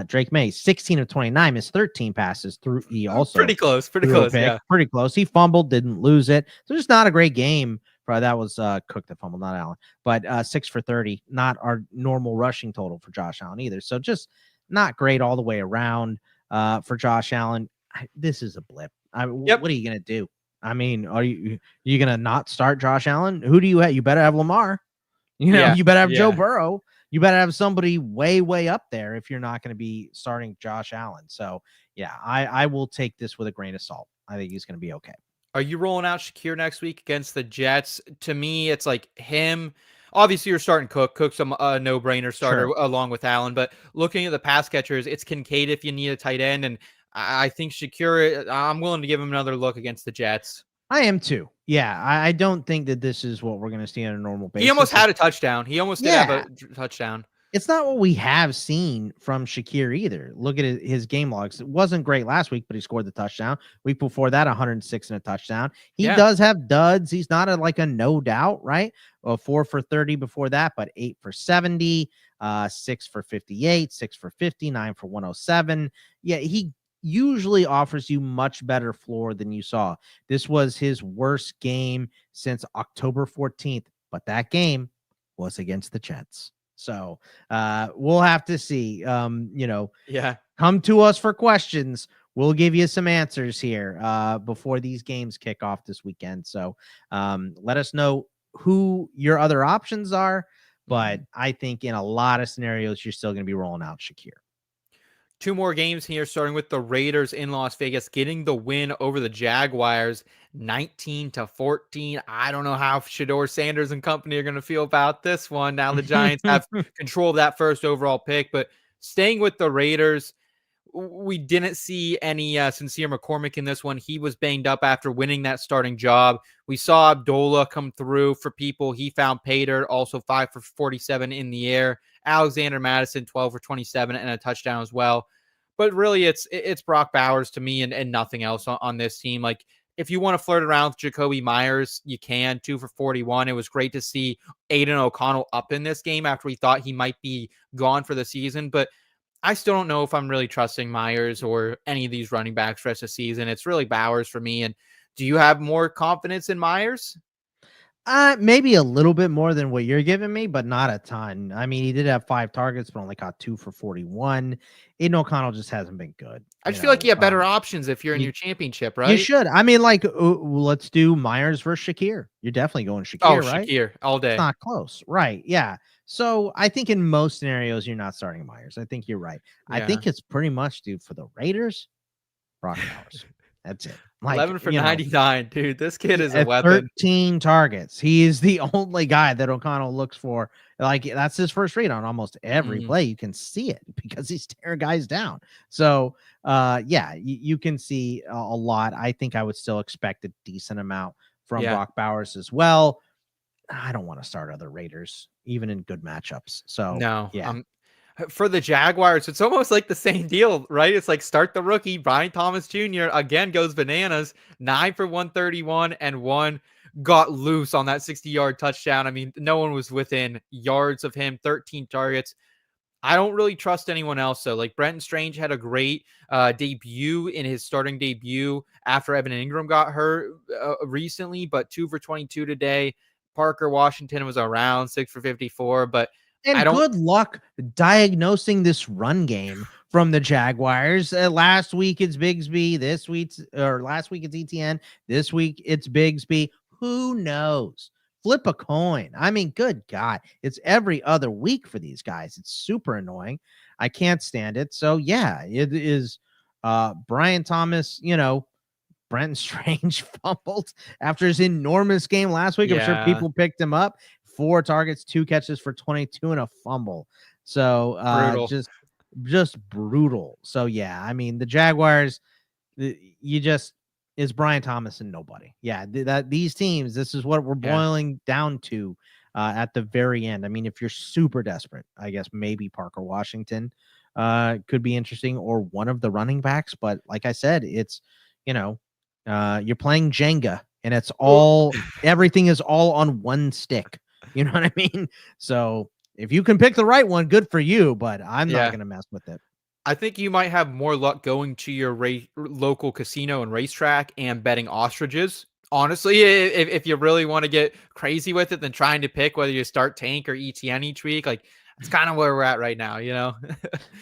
Drake May, 16 of 29, missed 13 passes through. He also pretty close. Yeah, pretty close. He fumbled, didn't lose it. So just not a great game. That was Cook that fumbled, not Allen. But 6 for 30, not our normal rushing total for Josh Allen either. So just not great all the way around for Josh Allen. This is a blip. What are you gonna do? I mean, are you gonna not start Josh Allen? Who do you have? You better have Lamar. You better have Joe Burrow. You better have somebody way, way up there if you're not going to be starting Josh Allen. So, yeah, I will take this with a grain of salt. I think he's going to be okay. Are you rolling out Shakir next week against the Jets? To me, it's like him. Obviously, you're starting Cook. Cook's a no-brainer starter along with Allen. But looking at the pass catchers, it's Kincaid if you need a tight end. And I think Shakir, I'm willing to give him another look against the Jets. I am too. Yeah, I don't think that this is what we're going to see on a normal basis. He almost had a touchdown. He almost did have a touchdown. It's not what we have seen from Shakir either. Look at his game logs. It wasn't great last week, but he scored the touchdown. Week before that, 106 and a touchdown. He does have duds. He's not a no doubt, right? 4 for 30 before that, but 8 for 70, 6 for 58, 6 for 50, 9 for 107. Yeah, he usually offers you much better floor than you saw. This was his worst game since October 14th, but that game was against the Jets. So we'll have to see. Come to us for questions. We'll give you some answers here before these games kick off this weekend. So let us know who your other options are. But I think in a lot of scenarios, you're still going to be rolling out Shakir. 2 more games here, starting with the Raiders in Las Vegas, getting the win over the Jaguars, 19-14. I don't know how Shedeur Sanders and company are going to feel about this one. Now the Giants have control of that first overall pick, but staying with the Raiders, we didn't see any Sincere McCormick in this one. He was banged up after winning that starting job. We saw Abdullah come through for people. He found Pater, also 5 for 47 in the air. Alexander Madison, 12 for 27 and a touchdown as well. But really, it's Brock Bowers to me and nothing else on this team. Like, if you want to flirt around with Jacoby Myers, you can. 2 for 41. It was great to see Aiden O'Connell up in this game after we thought he might be gone for the season. But I still don't know if I'm really trusting Myers or any of these running backs for the rest of the season. It's really Bowers for me. And do you have more confidence in Myers? Maybe a little bit more than what you're giving me, but not a ton. I mean, he did have 5 targets, but only caught 2 for 41. Aiden O'Connell just hasn't been good. I just feel like you have better options if you're in your championship, right? You should. I mean, like, let's do Myers versus Shakir. You're definitely going Shakir, right? Shakir all day. It's not close, right? Yeah. So I think in most scenarios, you're not starting Myers. I think you're right. Yeah. I think it's pretty much, dude, for the Raiders, Brock Bowers. That's it. Like, 11 for 99, dude. This kid is a weapon. 13 targets. He is the only guy that O'Connell looks for. Like, that's his first read on almost every play. You can see it because he's tearing guys down. So, yeah, you can see a lot. I think I would still expect a decent amount from Brock Bowers as well. I don't want to start other Raiders, even in good matchups. So, no, yeah. For the Jaguars, it's almost like the same deal, right? It's like start the rookie. Brian Thomas Jr. again goes bananas. 9 for 131 and 1 got loose on that 60-yard touchdown. I mean, no one was within yards of him. 13 targets. I don't really trust anyone else. So, like, Brenton Strange had a great debut in his starting debut after Evan Ingram got hurt recently, but 2 for 22 today. Parker Washington was around 6 for 54, but and good luck diagnosing this run game from the Jaguars. Last week it's Bigsby. Last week it's ETN. This week it's Bigsby. Who knows? Flip a coin. I mean, good God, it's every other week for these guys. It's super annoying. I can't stand it. So yeah, it is. Brian Thomas, Brenton Strange fumbled after his enormous game last week. I'm sure people picked him up. 4 targets, 2 catches for 22 and a fumble. So just brutal. So yeah, I mean, the Jaguars, is Brian Thomas and nobody. Yeah, these teams, this is what we're boiling down to at the very end. I mean, if you're super desperate, I guess maybe Parker Washington could be interesting, or one of the running backs. But like I said, it's you're playing Jenga, and it's everything is all on one stick. You know what I mean? So if you can pick the right one, good for you, but I'm not going to mess with it. I think you might have more luck going to your local casino and racetrack and betting ostriches. Honestly, if you really want to get crazy with it, than trying to pick whether you start Tank or ETN each week. Like, it's kind of where we're at right now,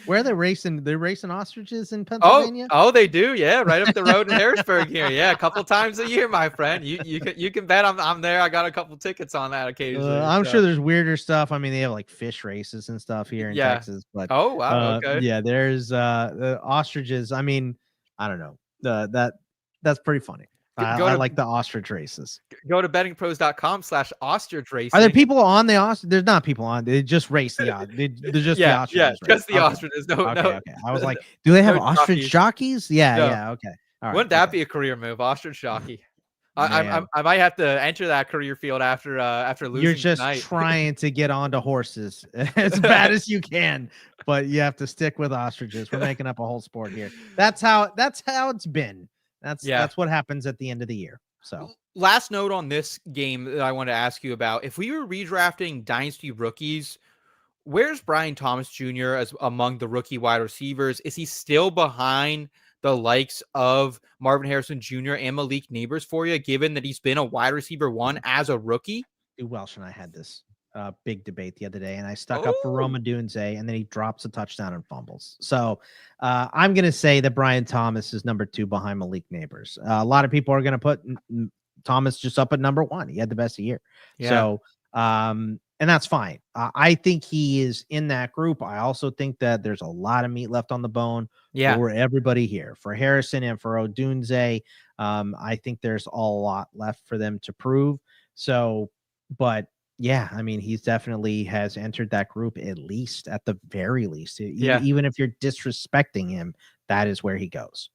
Where are they racing? They're racing ostriches in Pennsylvania? Oh, they do. Yeah, right up the road in Harrisburg here. Yeah, a couple times a year, my friend. You can bet I'm there. I got a couple tickets on that occasionally. I'm sure there's weirder stuff. I mean, they have like fish races and stuff here in Texas. But oh wow, okay. Yeah, there's the ostriches. I mean, I don't know. That's pretty funny. I like the ostrich races. Go to bettingpros.com/ostrich racing. Are there people on the ostrich? There's not people on. They just race the ostrich. They're just the ostriches. Yeah, just the ostriches. No. Okay. I was like, do they have ostrich jockeys? Yeah. Okay. All right. Wouldn't that be a career move? Ostrich jockey. I might have to enter that career field after losing. You're just tonight. trying to get onto horses as bad as you can, but you have to stick with ostriches. We're making up a whole sport here. That's how it's been. That's what happens at the end of the year. So last note on this game that I want to ask you about: if we were redrafting dynasty rookies, where's Brian Thomas Jr. as among the rookie wide receivers? Is he still behind the likes of Marvin Harrison Jr. and Malik Neighbors for you, given that he's been a wide receiver 1 as a rookie? Welsh and I had this big debate the other day, and I stuck up for Roma Dunze, and then he drops a touchdown and fumbles. So I'm going to say that Brian Thomas is number 2 behind Malik Neighbors. A lot of people are going to put Thomas just up at number 1. He had the best of the year. Yeah. So, and that's fine. I think he is in that group. I also think that there's a lot of meat left on the bone for everybody here. For Harrison and for Odunze, I think there's a lot left for them to prove. So, but yeah, I mean, he's definitely has entered that group, at the very least. Even if you're disrespecting him, that is where he goes.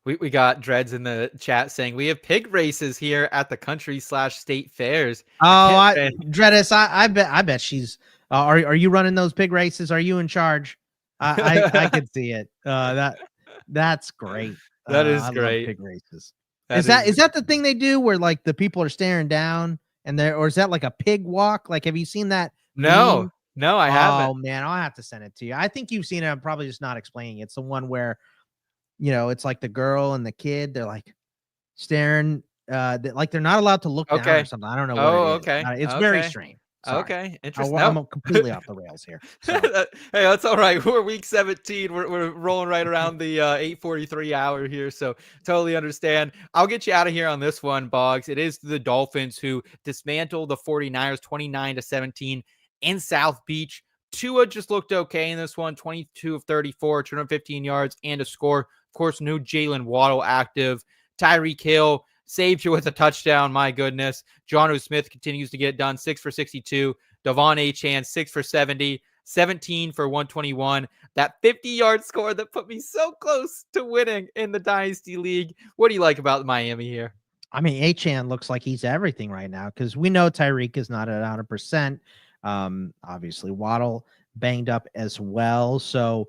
We got Dreads in the chat saying we have pig races here at the country/state fairs. Oh, Dreadis, I bet she's. Are you running those pig races? Are you in charge? I could see it. That's great. That is I great. love pig races. Is That that the thing they do where like the people are staring down or is that like a pig walk? Like, have you seen that? No, meme? no, I haven't. Oh man, I'll have to send it to you. I think you've seen it. I'm probably just not explaining it. It's the one where, it's like the girl and the kid. They're like staring. Like they're not allowed to look down or something. I don't know what it is. Okay. It's very strange. Sorry. Okay, interesting. I'm completely off the rails here. So. Hey, that's all right. We're week 17. We're rolling right around the 8:43 hour here, so totally understand. I'll get you out of here on this one, Boggs. It is the Dolphins who dismantled the 49ers 29-17 in South Beach. Tua just looked okay in this one, 22 of 34, 215 yards and a score. Of course, no Jalen Waddle active. Tyreek Hill saved you with a touchdown. My goodness. Jonnu Smith continues to get it done. 6 for 62. Devon Achane, 6 for 70. 17 for 121. That 50-yard score that put me so close to winning in the Dynasty League. What do you like about Miami here? I mean, Achane looks like he's everything right now because we know Tyreek is not at 100%. Obviously, Waddle banged up as well. So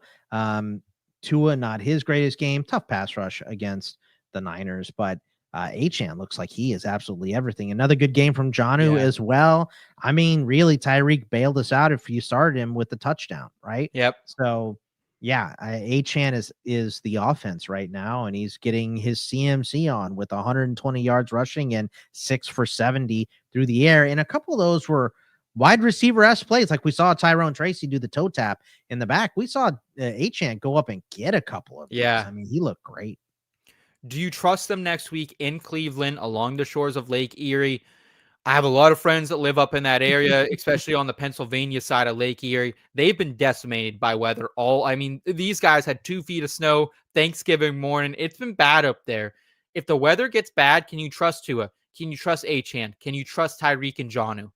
Tua, not his greatest game. Tough pass rush against the Niners, but Achane looks like he is absolutely everything. Another good game from Jonnu as well. I mean, really, Tyreek bailed us out if you started him with the touchdown, right? Yep. So, yeah, Achane is the offense right now, and he's getting his CMC on with 120 yards rushing and 6 for 70 through the air. And a couple of those were wide receiver-esque plays. Like we saw Tyrone Tracy do the toe tap in the back. We saw Achane go up and get a couple of these. I mean, he looked great. Do you trust them next week in Cleveland along the shores of Lake Erie? I have a lot of friends that live up in that area, especially on the Pennsylvania side of Lake Erie. They've been decimated by weather. These guys had 2 feet of snow Thanksgiving morning. It's been bad up there. If the weather gets bad, can you trust Tua? Can you trust Achane? Can you trust Tyreek and Jonnu?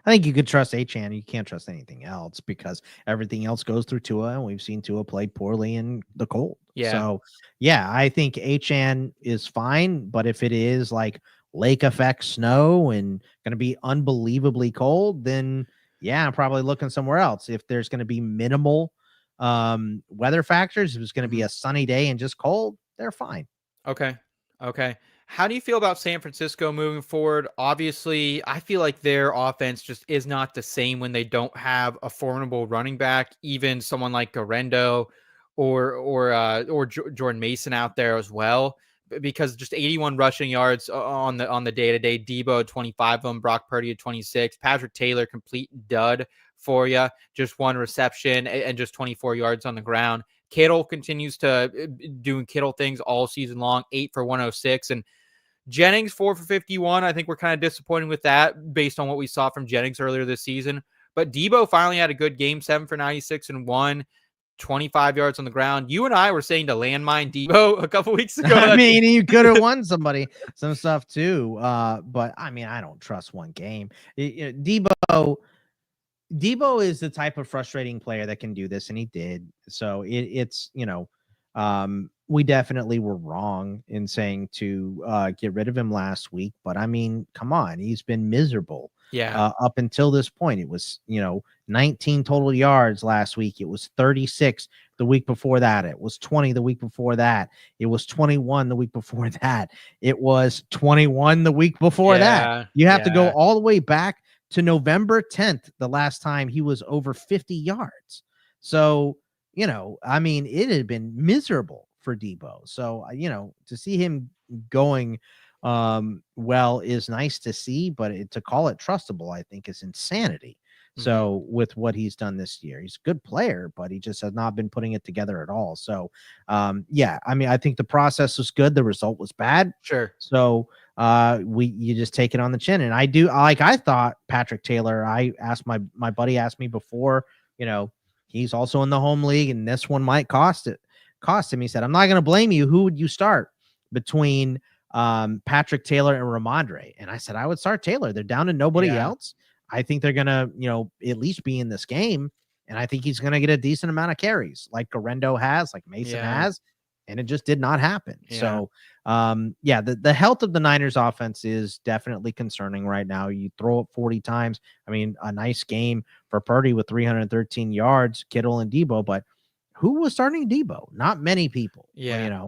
I think you could trust Achane. You can't trust anything else because everything else goes through Tua, and we've seen Tua play poorly in the cold. Yeah. So, yeah, I think Achane is fine, but if it is like lake effect snow and going to be unbelievably cold, then yeah, I'm probably looking somewhere else. If there's going to be minimal weather factors, if it's going to be a sunny day and just cold, they're fine. Okay. How do you feel about San Francisco moving forward? Obviously, I feel like their offense just is not the same when they don't have a formidable running back, even someone like Garendo or Jordan Mason out there as well, because just 81 rushing yards on the day-to-day. Debo 25 of them, Brock Purdy at 26, Patrick Taylor complete dud for you, just 1 reception and just 24 yards on the ground. Kittle continues to doing Kittle things all season long, 8 for 106, and Jennings 4 for 51. I think we're kind of disappointed with that based on what we saw from Jennings earlier this season. But Debo finally had a good game, 7 for 96 and 1, 25 yards on the ground. You and I were saying to landmine Debo a couple weeks ago. I mean, you could have won somebody some stuff too. But I mean, I don't trust one game. Debo is the type of frustrating player that can do this, and he did. So it's we definitely were wrong in saying to get rid of him last week. But I mean, come on, he's been miserable. Yeah. Up until this point, it was 19 total yards last week. It was 36 the week before that. It was 20 the week before that. It was 21 the week before that. It was 21 the week before that. You have to go all the way back to November 10th, the last time he was over 50 yards. So, I mean, it had been miserable for Debo. So, to see him going well is nice to see, but to call it trustable, I think, is insanity. Mm-hmm. So with what he's done this year, he's a good player, but he just has not been putting it together at all. So, yeah, I mean, I think the process was good. The result was bad. Sure. So you just take it on the chin. And I thought Patrick Taylor, my buddy asked me before, he's also in the home league and this one might cost him. He said, I'm not going to blame you. Who would you start between Patrick Taylor and Ramondre? And I said, I would start Taylor. They're down to nobody else. I think they're going to, at least be in this game. And I think he's going to get a decent amount of carries like Garendo has, like Mason has. and it just did not happen. Yeah. So, the health of the Niners offense is definitely concerning right now. You throw it 40 times. I mean, a nice game for Purdy with 313 yards, Kittle and Debo, but who was starting Debo? Not many people. Yeah.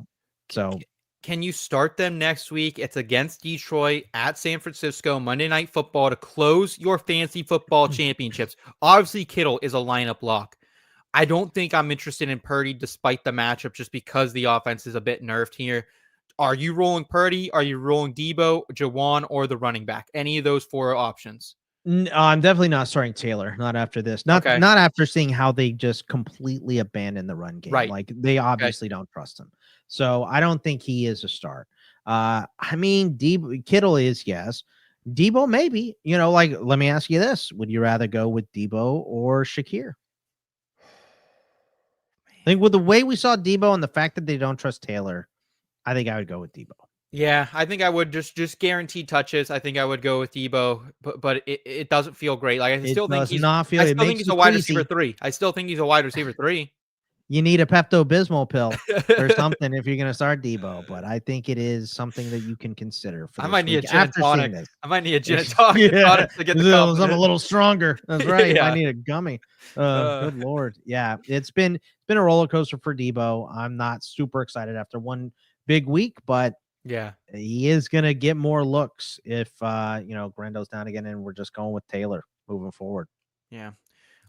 So can you start them next week? It's against Detroit at San Francisco, Monday Night Football to close your fantasy football championships. Obviously, Kittle is a lineup lock. I don't think I'm interested in Purdy despite the matchup just because the offense is a bit nerfed here. Are you rolling Purdy? Are you rolling Debo, Jawan, or the running back? Any of those 4 options? I'm definitely not starting Taylor. Not after this. Not after seeing how they just completely abandoned the run game. Right. Like they obviously don't trust him. So I don't think he is a start. I mean, Kittle is, yes. Debo maybe. Let me ask you this: would you rather go with Debo or Shakir? I think with the way we saw Debo and the fact that they don't trust Taylor, I think I would go with Debo. Yeah, I think I would just guaranteed touches. I think I would go with Debo, but it doesn't feel great. Like I still think he's a wide receiver 3. I still think he's a wide receiver 3. You need a Pepto-Bismol pill or something if you're going to start Debo, but I think it is something that you can consider. For I might need a gin and tonic. I might need a gin and tonic to get the confidence. I'm a little stronger. That's right. Yeah. I need a gummy. Good Lord. Yeah, it's been a roller coaster for Debo. I'm not super excited after one big week, but yeah, he is going to get more looks if Grando's down again and we're just going with Taylor moving forward. Yeah.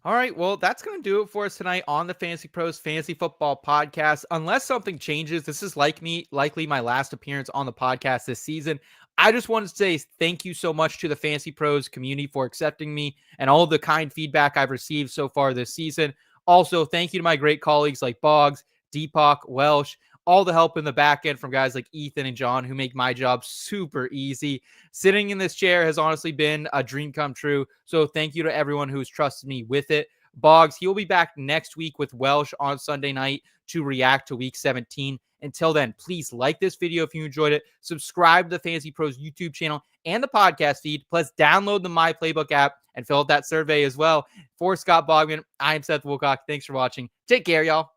All right, well, that's going to do it for us tonight on the Fantasy Pros Fantasy Football Podcast. Unless something changes, this is likely my last appearance on the podcast this season. I just wanted to say thank you so much to the Fantasy Pros community for accepting me and all the kind feedback I've received so far this season. Also, thank you to my great colleagues like Boggs, Deepak, Welsh, all the help in the back end from guys like Ethan and John who make my job super easy. Sitting in this chair has honestly been a dream come true. So thank you to everyone who's trusted me with it. Boggs, he will be back next week with Welsh on Sunday night to react to week 17. Until then, please like this video if you enjoyed it. Subscribe to the Fantasy Pros YouTube channel and the podcast feed. Plus, download the My Playbook app and fill out that survey as well. For Scott Bogman, I'm Seth Woolcock. Thanks for watching. Take care, y'all.